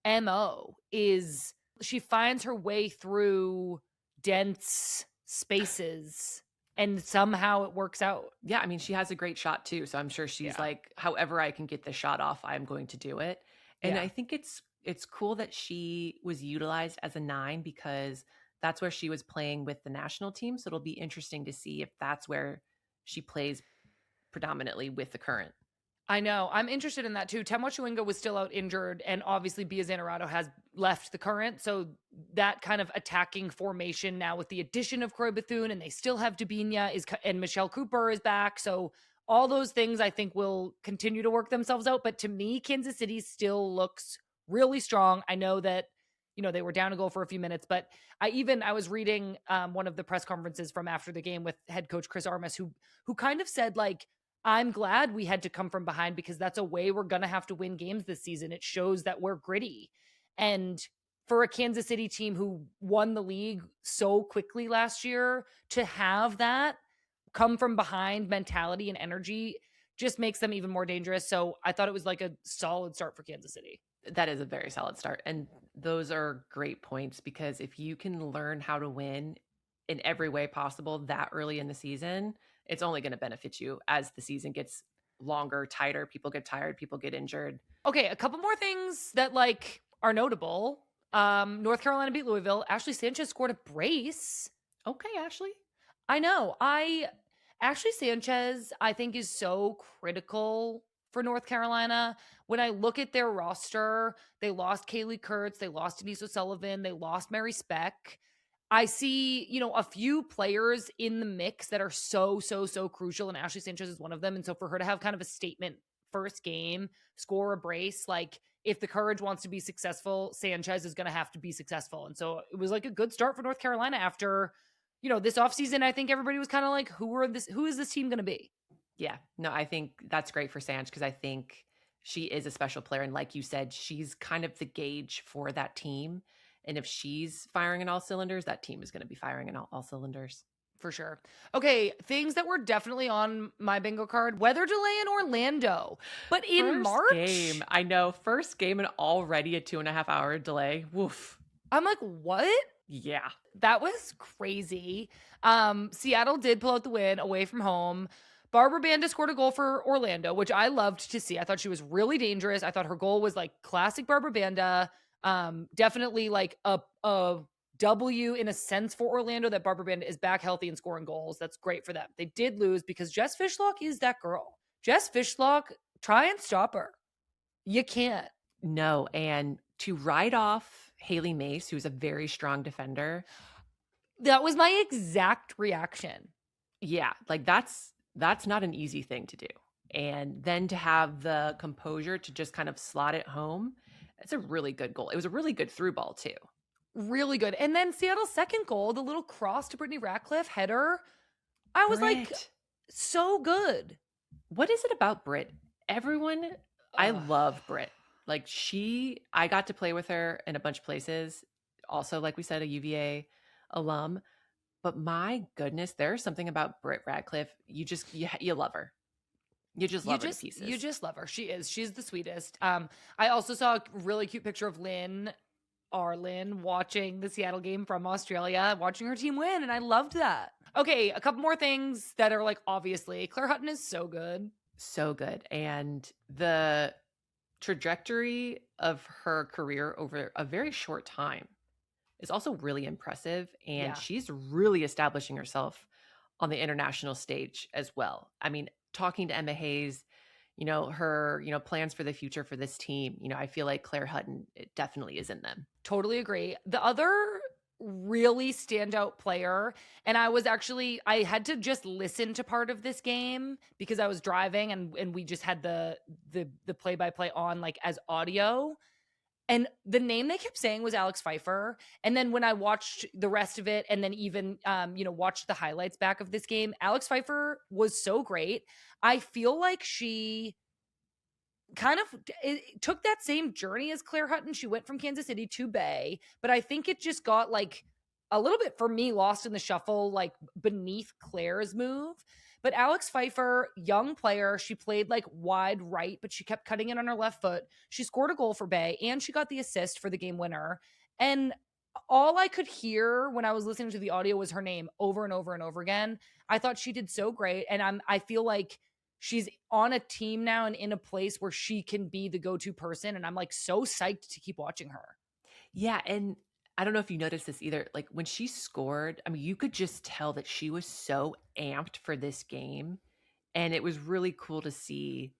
MO, is she finds her way through dense spaces and somehow it works out. Yeah, I mean, she has a great shot too. So I'm sure she's like, however I can get the shot off, I'm going to do it. And I think it's cool that she was utilized as a 9, because that's where she was playing with the national team. So it'll be interesting to see if that's where she plays predominantly with the current. I know. I'm interested in that too. Temwa Chewinga was still out injured, and obviously Bia Zanerato has left the current. So that kind of attacking formation now with the addition of Croy Bethune, and they still have Dabinia and Michelle Cooper is back. So all those things I think will continue to work themselves out. But to me, Kansas City still looks really strong. I know that, they were down a goal for a few minutes, but I was reading one of the press conferences from after the game with head coach Chris Armas, who kind of said, like, I'm glad we had to come from behind because that's a way we're going to have to win games this season. It shows that we're gritty. And for a Kansas City team who won the league so quickly last year, to have that come from behind mentality and energy just makes them even more dangerous. So I thought it was like a solid start for Kansas City. That is a very solid start. And those are great points, because if you can learn how to win in every way possible that early in the season, it's only going to benefit you as the season gets longer, tighter. People get tired, people get injured. Okay, a couple more things that are notable. North Carolina beat Louisville. Ashley Sanchez scored a brace. Okay, Ashley. I know. Ashley Sanchez, I think, is so critical for North Carolina. When I look at their roster, they lost Kaylee Kurtz, they lost Denise O'Sullivan, they lost Mary Speck. I see, a few players in the mix that are so crucial, and Ashley Sanchez is one of them. And so for her to have kind of a statement first game, score a brace, if the Courage wants to be successful, Sanchez is going to have to be successful. And so it was like a good start for North Carolina after, this offseason. I think everybody was kind of like, who is this team going to be? Yeah, no, I think that's great for Sanch, because I think she is a special player. And like you said, she's kind of the gauge for that team. And if she's firing in all cylinders, that team is going to be firing in all cylinders. For sure. Okay, things that were definitely on my bingo card. Weather delay in Orlando. But in March? Game. I know. First game and already a 2.5 hour delay. Woof. I'm like, what? Yeah. That was crazy. Seattle did pull out the win away from home. Barbara Banda scored a goal for Orlando, which I loved to see. I thought she was really dangerous. I thought her goal was like classic Barbara Banda. Definitely like a W in a sense for Orlando, that Barbara Banda is back healthy and scoring goals. That's great for them. They did lose because Jess Fishlock is that girl. Jess Fishlock, try and stop her. You can't. No, and to write off Haley Mace, who's a very strong defender. That was my exact reaction. Yeah, like that's not an easy thing to do. And then to have the composure to just kind of slot it home, it's a really good goal. It was a really good through ball too. Really good. And then Seattle's second goal, the little cross to Brittany Ratcliffe header, I was like, so good. What is it about Britt? Everyone, I love Britt. Like I got to play with her in a bunch of places. Also, like we said, a UVA alum. But my goodness, there's something about Britt Ratcliffe. You love her. You just love her to pieces. You just love her. She's the sweetest. I also saw a really cute picture of Lynn watching the Seattle game from Australia, watching her team win, and I loved that. Okay, a couple more things that are obviously, Claire Hutton is so good. So good. And the trajectory of her career over a very short time is also really impressive. And she's really establishing herself on the international stage as well. I mean, talking to Emma Hayes, her, plans for the future for this team, I feel like Claire Hutton, it definitely is in them. Totally agree. The other really standout player, and I had to just listen to part of this game because I was driving and we just had the play-by-play on as audio. And the name they kept saying was Alex Pfeiffer. And then when I watched the rest of it and then even, watched the highlights back of this game, Alex Pfeiffer was so great. I feel like she kind of took that same journey as Claire Hutton. She went from Kansas City to Bay, but I think it just got a little bit, for me, lost in the shuffle, beneath Claire's move. But Alex Pfeiffer, young player, she played wide right, but she kept cutting in on her left foot. She scored a goal for Bay, and she got the assist for the game winner. And all I could hear when I was listening to the audio was her name over and over and over again. I thought she did so great, and I feel like she's on a team now and in a place where she can be the go-to person, and I'm so psyched to keep watching her. Yeah, and I don't know if you noticed this either. Like when she scored, I mean, you could just tell that she was so amped for this game. And it was really cool to see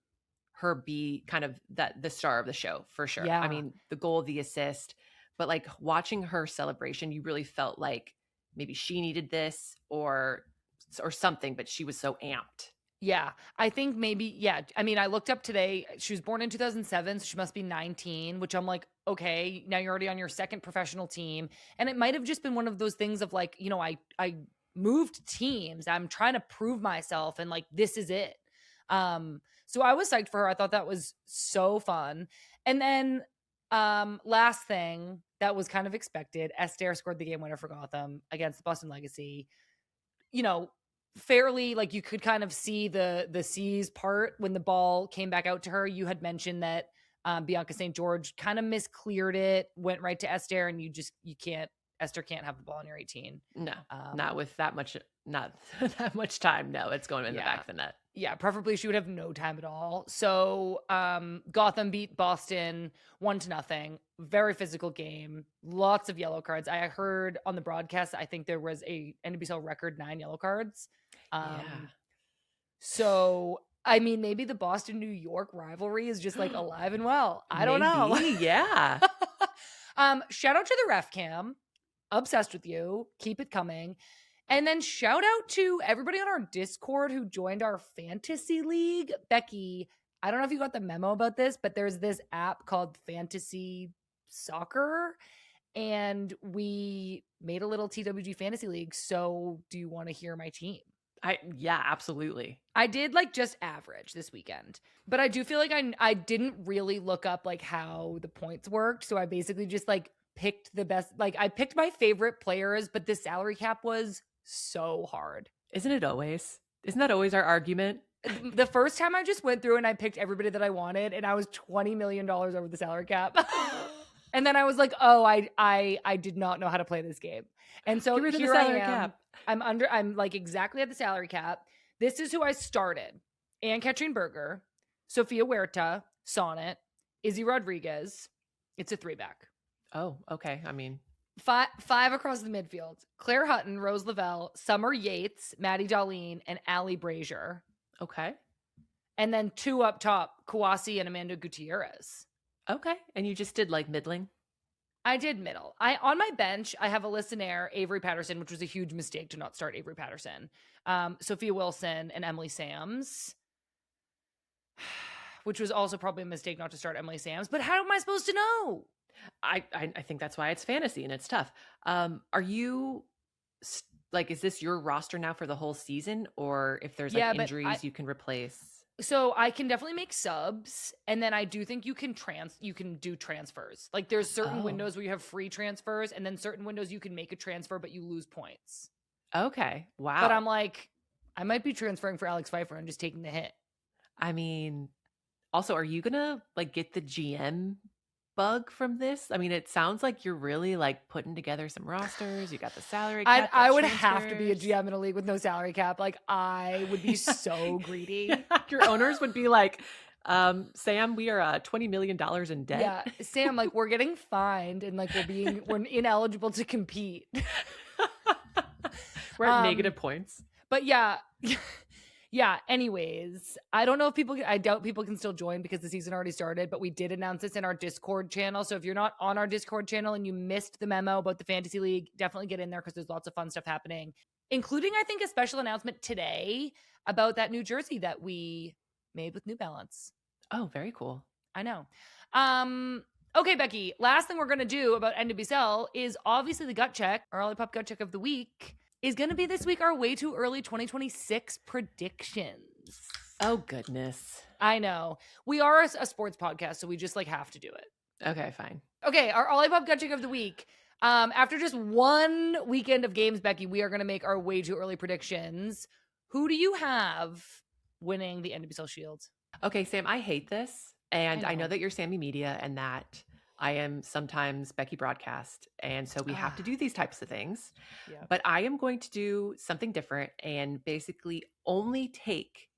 her be kind of the star of the show for sure. I Yeah. mean, the goal, the assist, but like watching her celebration, you really felt like maybe she needed this or something, but she was so amped. Yeah, I think maybe, yeah. I mean, I looked up today. She was born in 2007, so she must be 19, which I'm like, okay, now you're already on your second professional team. And it might have just been one of those things of like, I moved teams. I'm trying to prove myself and like this is it. So I was psyched for her. I thought that was so fun. And then last thing that was kind of expected, Esther scored the game winner for Gotham against the Boston Legacy. Fairly, like you could kind of see the C's part when the ball came back out to her. You had mentioned that Bianca St. George kind of miscleared it, went right to Esther, and Esther can't have the ball in your 18. No, not with that much, not that much time. No, it's going in the back of the net. Yeah, preferably she would have no time at all. So Gotham beat Boston 1-0. Very physical game. Lots of yellow cards. I heard on the broadcast, I think there was a NWSL record 9 yellow cards. So, I mean, maybe the Boston-New York rivalry is just like alive and well. I don't know. Yeah. Shout out to the ref cam. Obsessed with you. Keep it coming. And then shout out to everybody on our Discord who joined our fantasy league. Becky, I don't know if you got the memo about this, but there's this app called Fantasy Soccer, and we made a little TWG fantasy league. So do you want to hear my team? Yeah, absolutely. I did like just average this weekend, but I do feel like I didn't really look up like how the points worked. So I basically just like picked the best, like I picked my favorite players, but the salary cap was so hard. Isn't it always? Isn't that always our argument? The first time I just went through and I picked everybody that I wanted, and I was $20 million over the salary cap. And then I was like, oh, I did not know how to play this game. And so here I am. Cap. I'm like exactly at the salary cap. This is who I started. Anne-Catherine Berger, Sophia Huerta, Sonnet, Izzy Rodriguez. It's a 3-back. Oh, okay. I mean, five across the midfield. Claire Hutton, Rose Lavelle, Summer Yates, Maddie Darlene, and Allie Brazier. Okay. And then 2 up top, Kouassi and Amanda Gutierrez. Okay. And you just did like middling? I did middle. On my bench, I have a listener, Avery Patterson, which was a huge mistake to not start Avery Patterson. Sophia Wilson and Emily Sams, which was also probably a mistake not to start Emily Sams. But how am I supposed to know? I think that's why it's fantasy and it's tough. Are you like, is this your roster now for the whole season, or if there's like injuries you can replace? So I can definitely make subs, and then I do think you can do transfers. Like there's certain windows where you have free transfers, and then certain windows you can make a transfer but you lose points. Okay. Wow. But I'm like, I might be transferring for Alex Pfeiffer and just taking the hit. I mean, also, are you gonna like get the GM bug from this? I mean, it sounds like you're really like putting together some rosters. You got the salary cap. I would have to be a GM in a league with no salary cap. Like I would be so greedy. Yeah, your owners would be like, Sam, we are $20 million in debt. Yeah, Sam, like we're getting fined and like we're ineligible to compete. We're at negative points. But yeah. Yeah, anyways, I don't know if I doubt people can still join because the season already started, but we did announce this in our Discord channel. So if you're not on our Discord channel and you missed the memo about the Fantasy League, definitely get in there because there's lots of fun stuff happening, including, I think, a special announcement today about that new jersey that we made with New Balance. Oh, very cool. I know. Okay, Becky, last thing we're going to do about NWSL is obviously the gut check, our Olipop gut check of the week. Is going to be this week our way too early 2026 predictions. Oh, goodness. I know. We are a sports podcast, so we just like have to do it. Okay, fine. Okay, our Olipop gut check of the week. After just one weekend of games, Becky, we are going to make our way too early predictions. Who do you have winning the NWSL Shield? Okay, Sam, I hate this. And I know that you're Sammy Media and that I am sometimes Becky Broadcast. And so we have to do these types of things. Yeah. But I am going to do something different and basically only take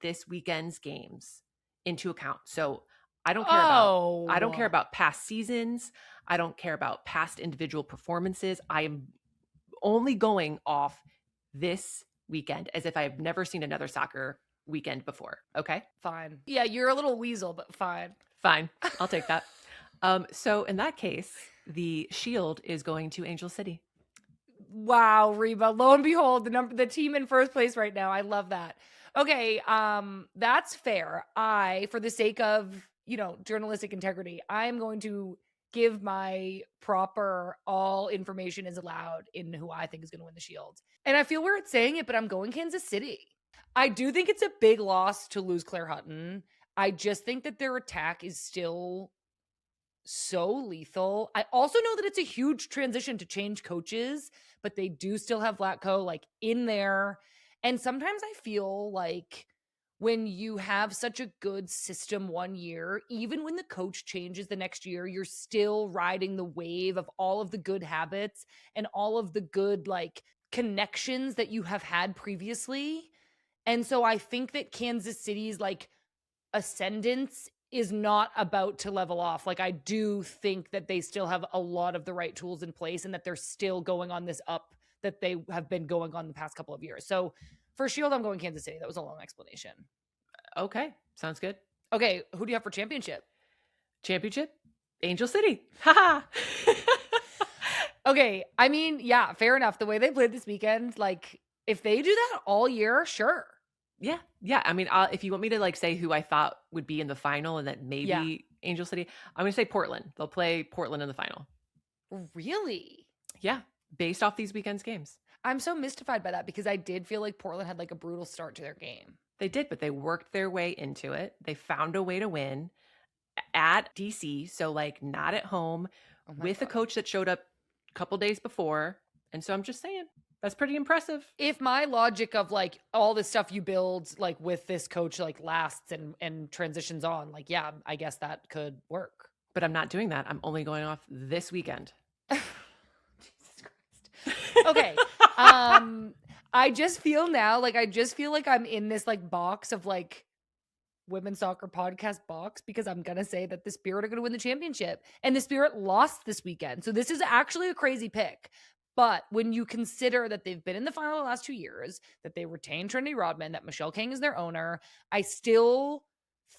this weekend's games into account. So I don't care about past seasons. I don't care about past individual performances. I am only going off this weekend as if I've never seen another soccer weekend before. Okay. Fine. Yeah, you're a little weasel, but fine. Fine. I'll take that. So in that case, the Shield is going to Angel City. Wow, Reba. Lo and behold, the team in first place right now. I love that. Okay, that's fair. For the sake of, journalistic integrity, I am going to give my proper all information is allowed in who I think is going to win the Shield. And I feel weird saying it, but I'm going Kansas City. I do think it's a big loss to lose Claire Hutton. I just think that their attack is still so lethal. I also know that it's a huge transition to change coaches, but they do still have Vlatko like in there. And sometimes I feel like when you have such a good system one year, even when the coach changes the next year, you're still riding the wave of all of the good habits and all of the good like connections that you have had previously. And so I think that Kansas City's like ascendance is not about to level off. Like I do think that they still have a lot of the right tools in place and that they're still going on this up that they have been going on the past couple of years. So for Shield, I'm going Kansas City. That was a long explanation. Okay. Sounds good. Okay. Who do you have for championship? Angel City. Haha. Okay. I mean, yeah, fair enough. The way they played this weekend, like if they do that all year, sure. Yeah. Yeah. I mean, if you want me to like say who I thought would be in the final and that maybe Angel City, I'm going to say Portland. They'll play Portland in the final. Really? Yeah. Based off these weekend's games. I'm so mystified by that because I did feel like Portland had like a brutal start to their game. They did, but they worked their way into it. They found a way to win at DC. So like not at home with a coach that showed up a couple days before. And so I'm just saying. That's pretty impressive. If my logic of like all the stuff you build like with this coach like lasts and transitions on, like, yeah, I guess that could work. But I'm not doing that. I'm only going off this weekend. Jesus Christ. Okay. I just feel like I'm in this like box of like women's soccer podcast box because I'm going to say that the Spirit are going to win the championship and the Spirit lost this weekend. So this is actually a crazy pick. But when you consider that they've been in the final the last 2 years, that they retained Trinity Rodman, that Michelle King is their owner, I still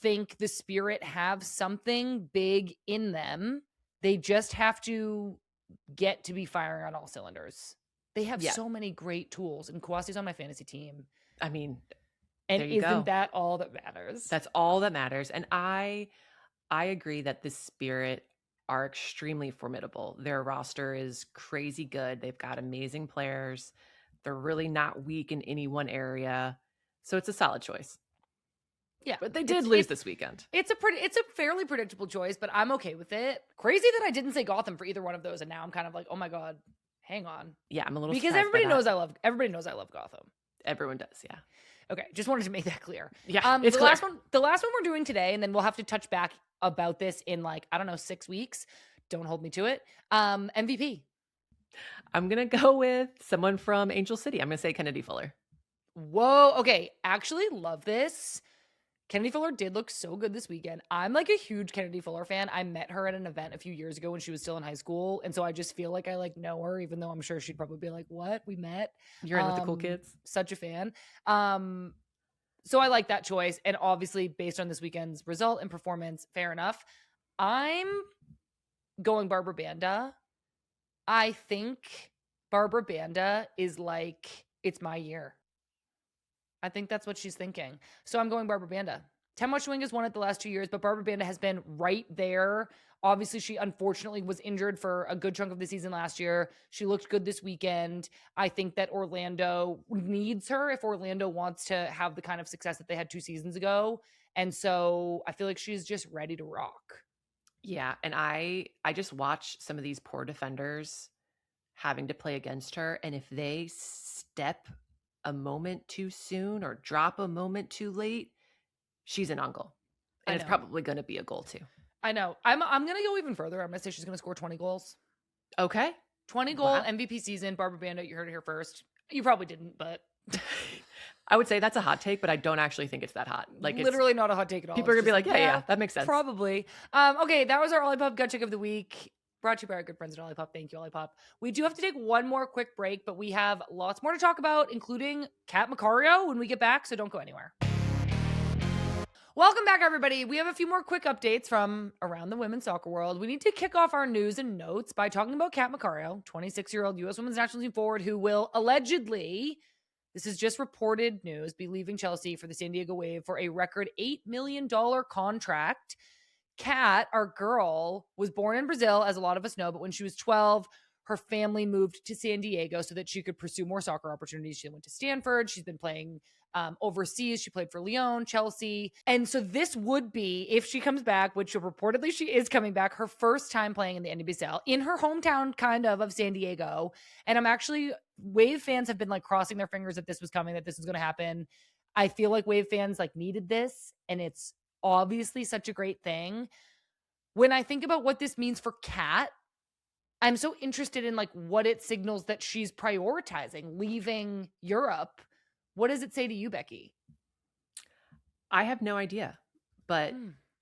think the Spirit have something big in them. They just have to get to be firing on all cylinders. They have so many great tools, and Kawasi's on my fantasy team. I mean, and isn't that all that matters? That's all that matters. And I agree that the Spirit are extremely formidable. Their roster is crazy good. They've got amazing players. They're really not weak in any one area. So it's a solid choice. Yeah. But they did lose this weekend. It's a fairly predictable choice, but I'm okay with it. Crazy that I didn't say Gotham for either one of those. And now I'm kind of like, oh my God, hang on. Yeah, I'm a little because everybody knows I love Gotham. Everyone does, yeah. Okay, just wanted to make that clear. Yeah, it's clear. The last one we're doing today, and then we'll have to touch back about this in like, I don't know, 6 weeks. Don't hold me to it. MVP. I'm going to go with someone from Angel City. I'm going to say Kennedy Fuller. Whoa. Okay. Actually love this. Kennedy Fuller did look so good this weekend. I'm like a huge Kennedy Fuller fan. I met her at an event a few years ago when she was still in high school. And so I just feel like I like know her, even though I'm sure she'd probably be like, what? We met? You're in with the cool kids. Such a fan. So I like that choice. And obviously based on this weekend's result and performance, fair enough. I'm going Barbara Banda. I think Barbara Banda is like, it's my year. I think that's what she's thinking. So I'm going Barbara Banda. Temo Schwing has won it the last 2 years, but Barbara Banda has been right there. Obviously, she unfortunately was injured for a good chunk of the season last year. She looked good this weekend. I think that Orlando needs her if Orlando wants to have the kind of success that they had 2 seasons ago. And so I feel like she's just ready to rock. Yeah, and I just watch some of these poor defenders having to play against her, and if they step a moment too soon or drop a moment too late, she's an uncle. And it's probably going to be a goal too. I know. I'm going to go even further. I'm going to say she's going to score 20 goals. Okay. 20 goal MVP season. Barbara Banda, you heard it here first. You probably didn't, but I would say that's a hot take, but I don't actually think it's that hot. Like it's Literally not a hot take at all. people are It's gonna be just like, yeah, that makes sense. probably. Okay, that was our Olipop gut check of the week. Brought to you by our good friends at Olipop. Thank you, Olipop. We do have to take one more quick break, but we have lots more to talk about, including Kat Macario when we get back, so don't go anywhere. Welcome back, everybody. We have a few more quick updates from around the women's soccer world. We need to kick off our news and notes by talking about Kat Macario, 26-year-old U.S. Women's National Team forward who will allegedly, this is just reported news, be leaving Chelsea for the San Diego Wave for a record $8 million contract. Kat, our girl, was born in Brazil, as a lot of us know, but when she was 12, her family moved to San Diego so that she could pursue more soccer opportunities. She went to Stanford. She's been playing overseas. She played for Lyon, Chelsea. And so this would be, if she comes back, which reportedly she is coming back, her first time playing in the NWSL in her hometown kind of San Diego. And I'm actually, Wave fans have been like crossing their fingers that this was coming, that this is going to happen. I feel like Wave fans like needed this, and it's obviously such a great thing. When I think about what this means for Kat, I'm so interested in like what it signals that she's prioritizing leaving Europe. What does it say to you, Becky? I have no idea, but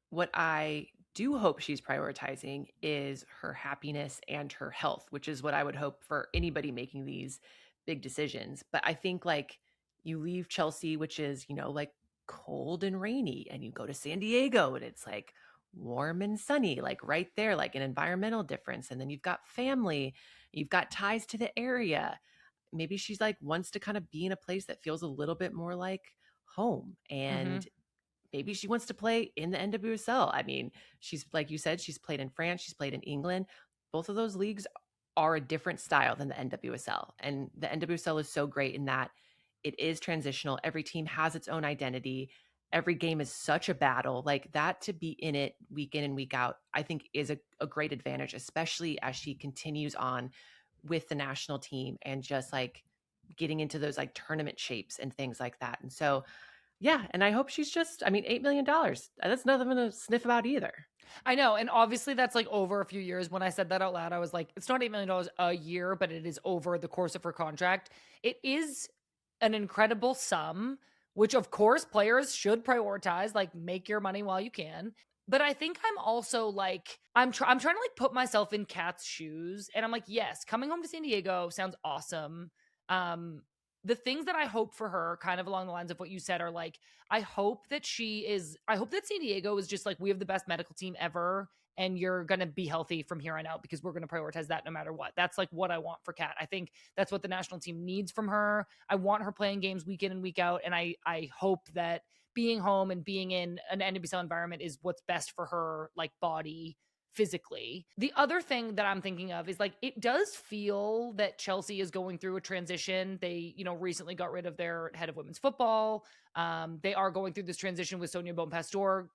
what I do hope she's prioritizing is her happiness and her health, which is what I would hope for anybody making these big decisions. But I think like you leave Chelsea, which is, you know, like cold and rainy, and you go to San Diego and it's like warm and sunny, like right there, like an environmental difference. And then you've got family, you've got ties to the area. Maybe she's like wants to kind of be in a place that feels a little bit more like home. And maybe she wants to play in the NWSL. I mean, she's like you said, she's played in France, she's played in England. Both of those leagues are a different style than the NWSL. And the NWSL is so great in that it is transitional. Every team has its own identity. Every game is such a battle. Like that, to be in it week in and week out, I think is a great advantage, especially as she continues on with the national team and just like getting into those like tournament shapes and things like that. And so, yeah. And I hope she's just, I mean, $8 million. That's nothing to sniff about either. I know. And obviously that's like over a few years. When I said that out loud, I was like, it's not $8 million a year, but it is over the course of her contract. It is an incredible sum, which of course players should prioritize, like make your money while you can. But I think I'm also like, I'm trying to like put myself in Kat's shoes. And I'm like, yes, coming home to San Diego sounds awesome. The things that I hope for her, kind of along the lines of what you said, are like, I hope that San Diego is just like, we have the best medical team ever, and you're going to be healthy from here on out because we're going to prioritize that no matter what. That's like what I want for Kat. I think that's what the national team needs from her. I want her playing games week in and week out. And I hope that being home and being in an NWSL environment is what's best for her, like body, physically. The other thing that I'm thinking of is like, it does feel that Chelsea is going through a transition. They, recently got rid of their head of women's football. They are going through this transition with Sonia Bonpastor,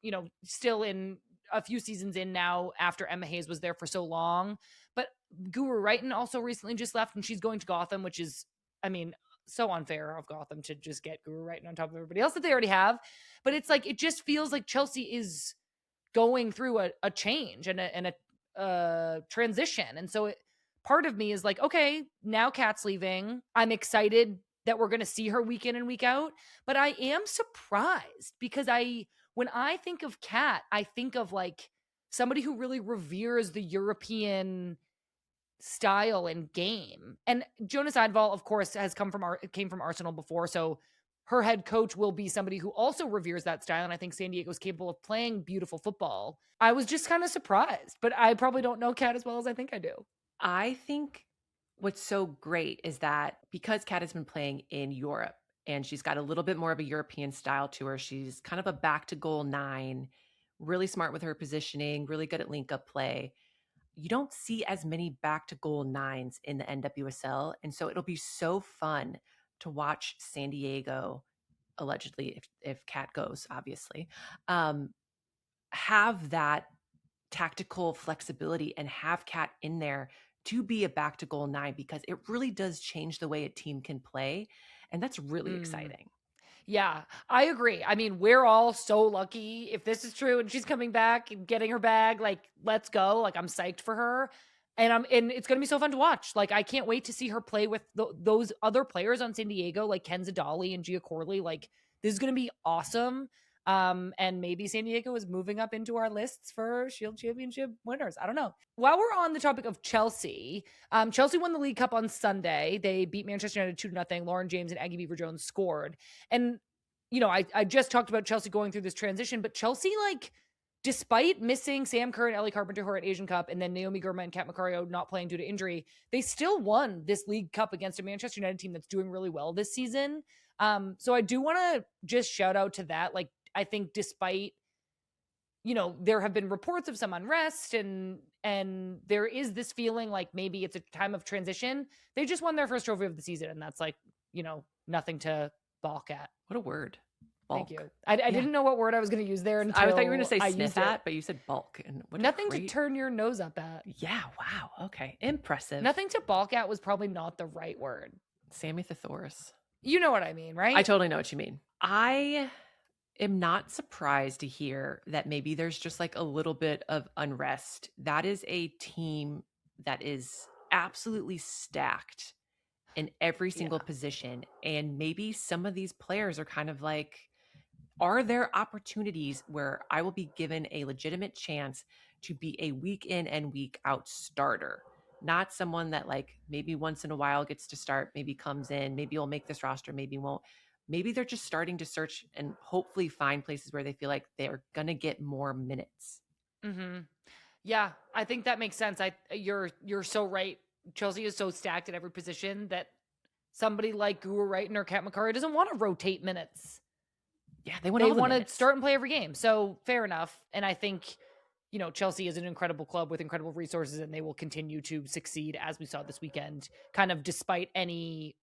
still in a few seasons in now after Emma Hayes was there for so long. But Guru Wrighton also recently just left, and she's going to Gotham, which is, I mean, so unfair of Gotham to just get Guru Wrighton on top of everybody else that they already have. But it's like, it just feels like Chelsea is going through a change and a transition. And so part of me is like, okay, now Kat's leaving. I'm excited that we're going to see her week in and week out. But I am surprised because when I think of Kat, I think of like somebody who really reveres the European style and game. And Jonas Eidval, of course, came from Arsenal before. So her head coach will be somebody who also reveres that style. And I think San Diego is capable of playing beautiful football. I was just kind of surprised, but I probably don't know Kat as well as I think I do. I think what's so great is that because Kat has been playing in Europe and she's got a little bit more of a European style to her, she's kind of a back to goal 9, really smart with her positioning, really good at link up play. You don't see as many back to goal 9s in the NWSL. And so it'll be so fun to watch San Diego, allegedly, if Kat goes, obviously, have that tactical flexibility and have Kat in there to be a back to goal 9, because it really does change the way a team can play. And that's really exciting. Yeah, I agree. I mean, we're all so lucky if this is true and she's coming back and getting her bag, like, let's go. Like, I'm psyched for her. And it's going to be so fun to watch. Like, I can't wait to see her play with those other players on San Diego, like Ken Zadali and Gia Corley. Like, this is going to be awesome. And maybe San Diego is moving up into our lists for Shield Championship winners. I don't know. While we're on the topic of Chelsea, Chelsea won the League Cup on Sunday. They beat Manchester United 2-0. Lauren James and Aggie Beaver-Jones scored. And, you know, I just talked about Chelsea going through this transition, but Chelsea, like, despite missing Sam Kerr and Ellie Carpenter, who are at Asian Cup, and then Naomi Girma and Kat Macario not playing due to injury, they still won this League Cup against a Manchester United team that's doing really well this season. So I do want to just shout out to that. Like, I think despite, you know, there have been reports of some unrest and there is this feeling like maybe it's a time of transition. They just won their first trophy of the season, and that's like, you know, nothing to balk at. What a word. Bulk. Thank you. I didn't know what word I was going to use there until I thought you were going to say sniff at, but you said bulk. And nothing to turn your nose up at. Yeah, wow. Okay. Impressive. Nothing to balk at was probably not the right word. Sammy Thesaurus. You know what I mean, right? I totally know what you mean. I am not surprised to hear that maybe there's just like a little bit of unrest. That is a team that is absolutely stacked in every single position. And maybe some of these players are kind of like, are there opportunities where I will be given a legitimate chance to be a week in and week out starter? Not someone that like maybe once in a while gets to start, maybe comes in, maybe will make this roster, maybe won't. Maybe they're just starting to search and hopefully find places where they feel like they're going to get more minutes. Mm-hmm. Yeah, I think that makes sense. You're so right. Chelsea is so stacked at every position that somebody like Guru Wright or Kat Macario doesn't want to rotate minutes. Yeah, they want to start and play every game. So fair enough. And I think, you know, Chelsea is an incredible club with incredible resources, and they will continue to succeed as we saw this weekend, kind of despite any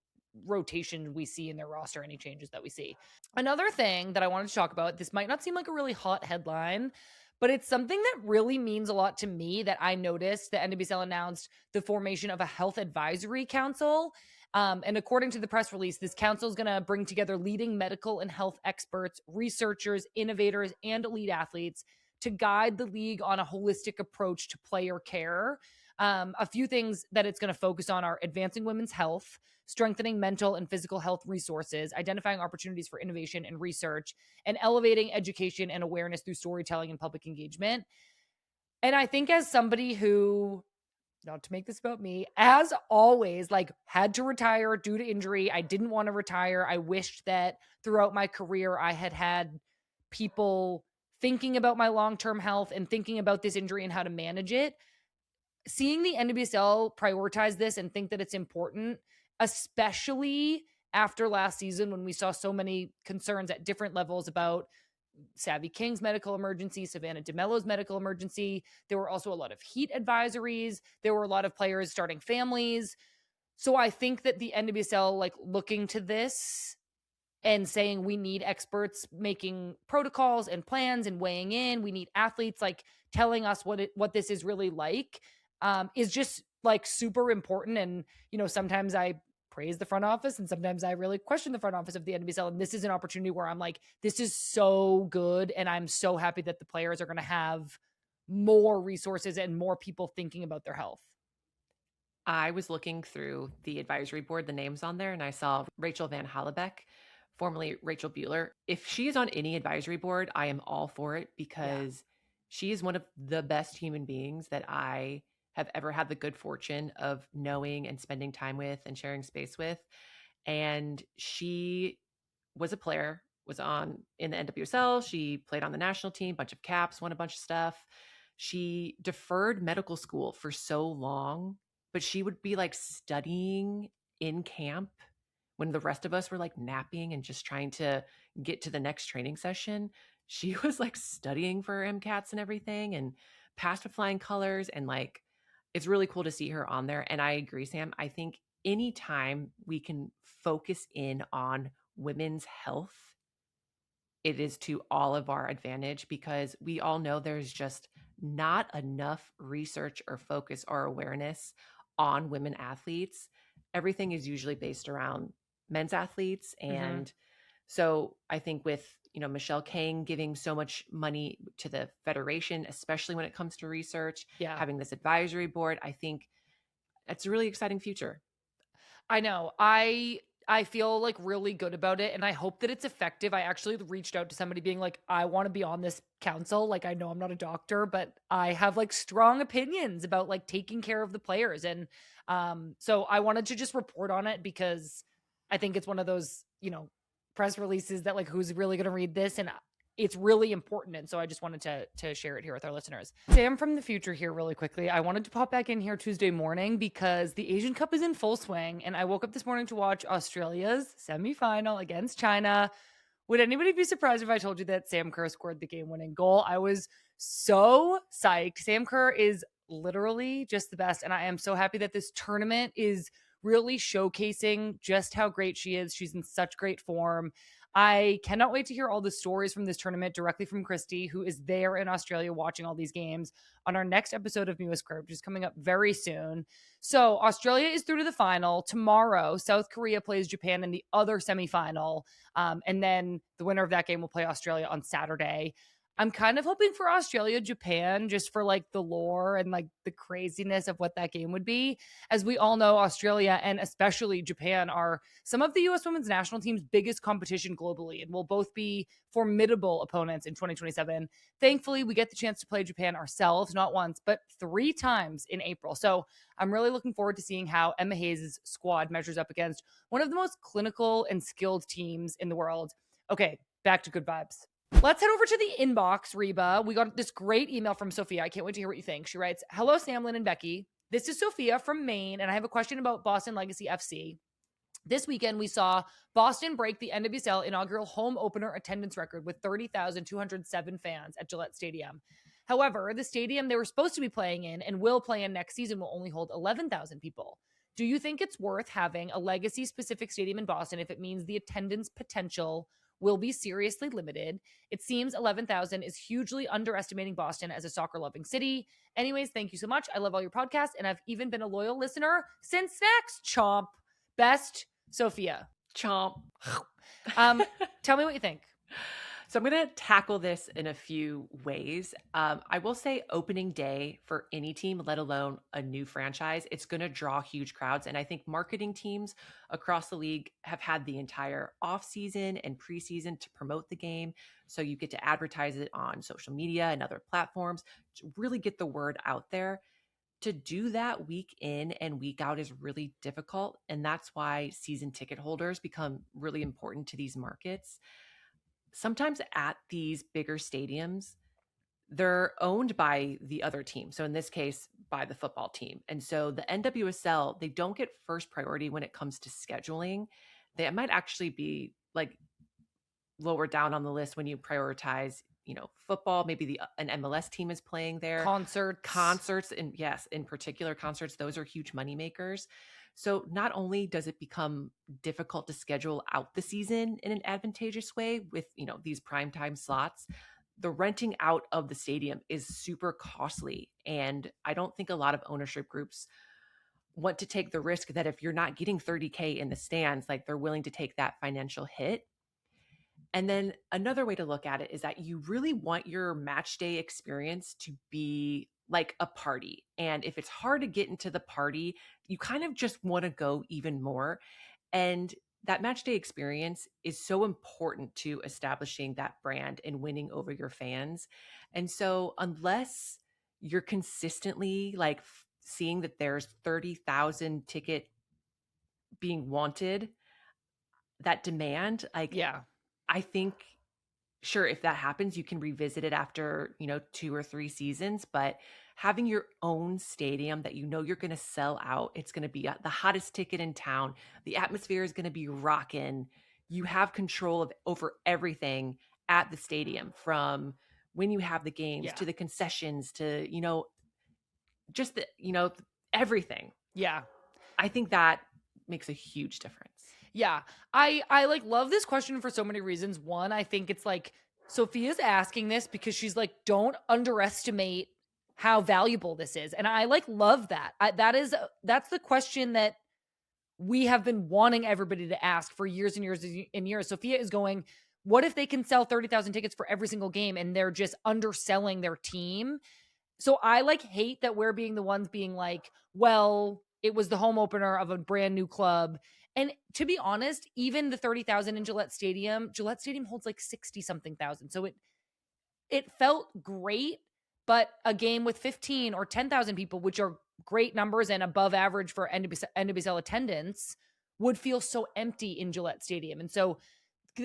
rotation we see in their roster, any changes that we see. Another thing that I wanted to talk about, this might not seem like a really hot headline, but it's something that really means a lot to me that I noticed that NWSL announced the formation of a health advisory council. And according to the press release, this council is going to bring together leading medical and health experts, researchers, innovators, and elite athletes to guide the league on a holistic approach to player care. A few things that it's going to focus on are advancing women's health, strengthening mental and physical health resources, identifying opportunities for innovation and research, and elevating education and awareness through storytelling and public engagement. And I think as somebody who, not to make this about me, as always, like had to retire due to injury. I didn't want to retire. I wished that throughout my career, I had people thinking about my long-term health and thinking about this injury and how to manage it. Seeing the NWSL prioritize this and think that it's important, especially after last season when we saw so many concerns at different levels about Savvy King's medical emergency, Savannah DeMello's medical emergency. There were also a lot of heat advisories. There were a lot of players starting families. So I think that the NWSL, like looking to this and saying we need experts making protocols and plans and weighing in, we need athletes like telling us what this is really like, is just like super important. And, you know, sometimes I praise the front office and sometimes I really question the front office of the NWSL. And this is an opportunity where I'm like, this is so good. And I'm so happy that the players are going to have more resources and more people thinking about their health. I was looking through the advisory board, the names on there, and I saw Rachel Van Hallebeck, formerly Rachel Bueller. If she is on any advisory board, I am all for it because she is one of the best human beings that I have ever had the good fortune of knowing and spending time with and sharing space with. And she was a player, was on in the NWSL. She played on the national team, bunch of caps, won a bunch of stuff. She deferred medical school for so long, but she would be like studying in camp when the rest of us were like napping and just trying to get to the next training session. She was like studying for MCATs and everything and passed with flying colors. And like, it's really cool to see her on there. And I agree, Sam. I think anytime we can focus in on women's health, it is to all of our advantage because we all know there's just not enough research or focus or awareness on women athletes. Everything is usually based around men's athletes and So I think with, Michelle Kang giving so much money to the federation, especially when it comes to research, Yeah. having this advisory board, I think it's a really exciting future. I know. I feel like really good about it and I hope that it's effective. I actually reached out to somebody being like, I want to be on this council. Like, I know I'm not a doctor, but I have like strong opinions about like taking care of the players. And so I wanted to just report on it because I think it's one of those, press releases that like who's really going to read this, and it's really important. And so I just wanted to share it here with our listeners. Sam from the future here really quickly. I wanted to pop back in here Tuesday morning because the Asian Cup is in full swing. And I woke up this morning to watch Australia's semifinal against China. Would anybody be surprised if I told you that Sam Kerr scored the game-winning goal? I was so psyched. Sam Kerr is literally just the best. And I am so happy that this tournament is really showcasing just how great she is. She's in such great form. I cannot wait to hear all the stories from this tournament directly from Christy, who is there in Australia watching all these games on our next episode of Mewis, which is coming up very soon. So Australia is through to the final. Tomorrow, South Korea plays Japan in the other semifinal. And then the winner of that game will play Australia on Saturday. I'm kind of hoping for Australia, Japan, just for like the lore and like the craziness of what that game would be. As we all know, Australia and especially Japan are some of the U.S. women's national team's biggest competition globally and will both be formidable opponents in 2027. Thankfully, we get the chance to play Japan ourselves, not once, but 3 times in April. So I'm really looking forward to seeing how Emma Hayes' squad measures up against one of the most clinical and skilled teams in the world. Okay, back to good vibes. Let's head over to the inbox, Reba. We got this great email from Sophia. I can't wait to hear what you think. She writes, "Hello, Samlin and Becky. This is Sophia from Maine, and I have a question about Boston Legacy FC. This weekend, we saw Boston break the NWSL inaugural home opener attendance record with 30,207 fans at Gillette Stadium. However, the stadium they were supposed to be playing in and will play in next season will only hold 11,000 people. Do you think it's worth having a legacy-specific stadium in Boston if it means the attendance potential will be seriously limited? It seems 11,000 is hugely underestimating Boston as a soccer-loving city. Anyways, thank you so much. I love all your podcasts, and I've even been a loyal listener since Snacks. Chomp. Best, Sophia." Chomp. Tell me what you think. So I'm going to tackle this in a few ways. I will say opening day for any team, let alone a new franchise, it's going to draw huge crowds. And I think marketing teams across the league have had the entire offseason and preseason to promote the game. So you get to advertise it on social media and other platforms to really get the word out there. To do that week in and week out is really difficult. And that's why season ticket holders become really important to these markets. Sometimes at these bigger stadiums, they're owned by the other team. So in this case, by the football team. And so the NWSL, they don't get first priority when it comes to scheduling. They might actually be like lower down on the list when you prioritize, football. Maybe an MLS team is playing there. Concerts, and yes, in particular concerts, those are huge money makers. So not only does it become difficult to schedule out the season in an advantageous way with, these primetime slots, the renting out of the stadium is super costly. And I don't think a lot of ownership groups want to take the risk that if you're not getting 30K in the stands, like they're willing to take that financial hit. And then another way to look at it is that you really want your match day experience to be like a party. And if it's hard to get into the party, you kind of just want to go even more. And that match day experience is so important to establishing that brand and winning over your fans. And so unless you're consistently like seeing that there's 30,000 ticket being wanted, that demand, like, Yeah. I think, sure, if that happens, you can revisit it after, 2 or 3 seasons, but having your own stadium that you're going to sell out, it's going to be the hottest ticket in town. The atmosphere is going to be rocking. You have control over everything at the stadium, from when you have the games to the concessions to, just everything. Yeah. I think that makes a huge difference. Yeah. I like love this question for so many reasons. One, I think it's like Sophia's asking this because she's like, don't underestimate how valuable this is. And I like love that. That's the question that we have been wanting everybody to ask for years and years and years. Sophia is going, what if they can sell 30,000 tickets for every single game and they're just underselling their team? So I like hate that we're being the ones being like, well, it was the home opener of a brand new club. And to be honest, even the 30,000 in Gillette Stadium holds like 60 something thousand. So it felt great, but a game with 15 or 10,000 people, which are great numbers and above average for NWSL attendance, would feel so empty in Gillette Stadium. And so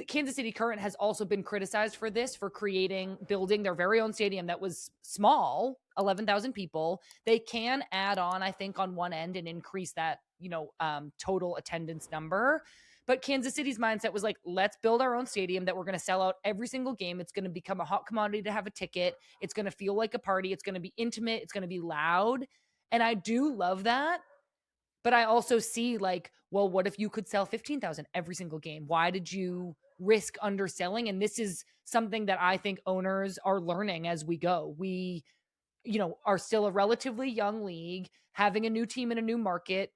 Kansas City Current has also been criticized for this, for building their very own stadium that was small, 11,000 people. They can add on, I think, on one end and increase that, total attendance number. But Kansas City's mindset was like, let's build our own stadium that we're going to sell out every single game. It's going to become a hot commodity to have a ticket. It's going to feel like a party. It's going to be intimate. It's going to be loud. And I do love that. But I also see like, well, what if you could sell 15,000 every single game? Why did you risk underselling? And this is something that I think owners are learning as we go. We, are still a relatively young league. Having a new team in a new market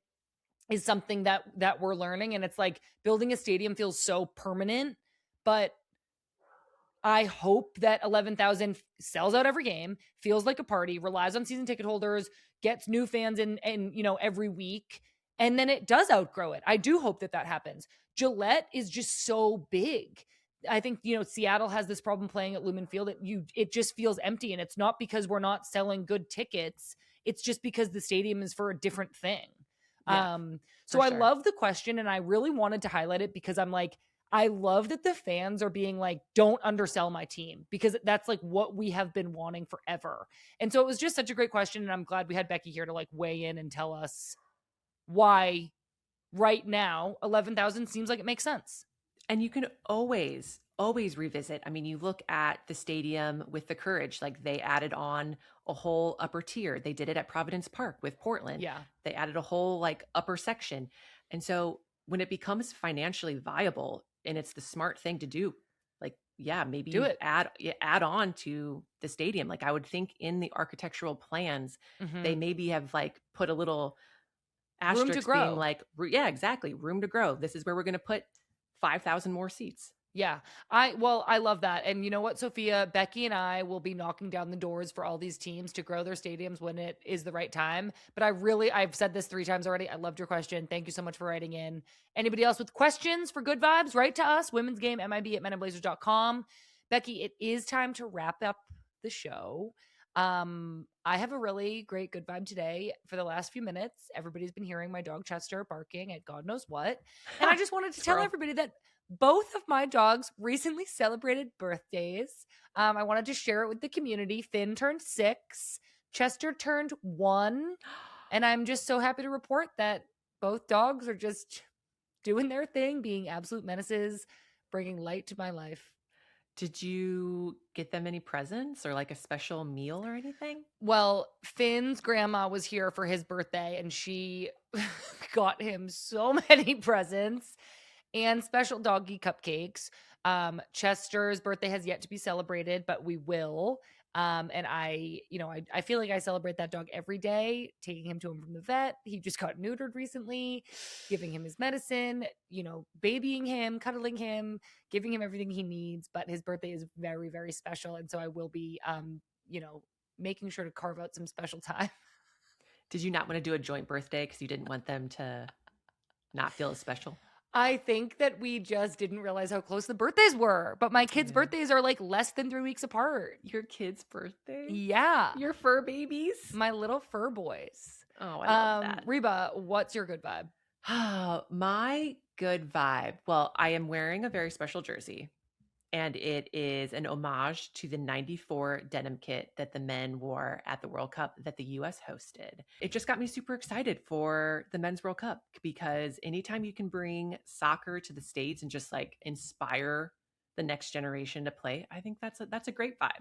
is something that we're learning. And it's like building a stadium feels so permanent, but I hope that 11,000 sells out every game, feels like a party, relies on season ticket holders, gets new fans in every week, and then it does outgrow it. I do hope that happens. Gillette is just so big. I think, Seattle has this problem playing at Lumen Field. It just feels empty, and it's not because we're not selling good tickets. It's just because the stadium is for a different thing. Yeah, so I sure. love the question, and I really wanted to highlight it because I'm like, I love that the fans are being like, don't undersell my team, because that's like what we have been wanting forever. And so it was just such a great question. And I'm glad we had Becky here to like weigh in and tell us why right now 11,000 seems like it makes sense. And you can always revisit. I mean, you look at the stadium with the Courage, like they added on a whole upper tier. They did it at Providence Park with Portland. Yeah. They added a whole like upper section. And so when it becomes financially viable and it's the smart thing to do, like, yeah, maybe Do you it. add on to the stadium. Like I would think in the architectural plans, they maybe have like put a little Room to asterisk grow. being like, yeah, exactly. Room to grow. This is where we're going to put 5,000 more seats. Yeah. I love that. And you know what, Sophia, Becky and I will be knocking down the doors for all these teams to grow their stadiums when it is the right time. But I've said this 3 times already. I loved your question. Thank you so much for writing in. Anybody else with questions for Good Vibes, write to us, women's game, MIB@menandblazers.com. Becky, it is time to wrap up the show. I have a really great good vibe today. For the last few minutes, everybody's been hearing my dog Chester barking at God knows what. And I just wanted to tell everybody that both of my dogs recently celebrated birthdays. I wanted to share it with the community. Finn turned 6, Chester turned 1, and I'm just so happy to report that both dogs are just doing their thing, being absolute menaces, bringing light to my life. Did you get them any presents or like a special meal or anything? Well, Finn's grandma was here for his birthday, and she got him so many presents and special doggy cupcakes. Chester's birthday has yet to be celebrated, but we will. And I feel like I celebrate that dog every day, taking him to him from the vet. He just got neutered recently, giving him his medicine, babying him, cuddling him, giving him everything he needs. But his birthday is very, very special. And so I will be, making sure to carve out some special time. Did you not want to do a joint birthday because you didn't want them to not feel as special? I think that we just didn't realize how close the birthdays were. But my kids' birthdays are like less than 3 weeks apart. Your kids' birthday? Yeah. Your fur babies? My little fur boys. Oh, I love that. Reba, what's your good vibe? My good vibe. Well, I am wearing a very special jersey, and it is an homage to the 94 denim kit that the men wore at the World Cup that the US hosted. It just got me super excited for the Men's World Cup, because anytime you can bring soccer to the States and just like inspire the next generation to play, I think that's a great vibe.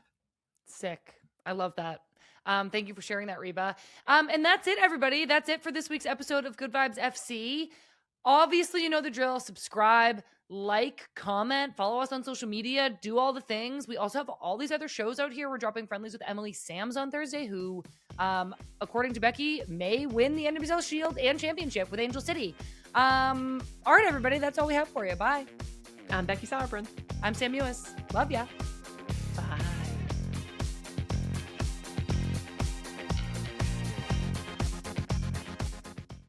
Sick. I love that. Thank you for sharing that, Reba. And that's it, everybody. That's it for this week's episode of Good Vibes FC. Obviously, you know the drill. Subscribe, like, comment, follow us on social media, do all the things. We also have all these other shows out here. We're dropping friendlies with Emily Sams on Thursday, who, according to Becky, may win the NWSL Shield and Championship with Angel City. All right, everybody. That's all we have for you. Bye. I'm Becky Sauerbrunn. I'm Sam Mewis. Love ya.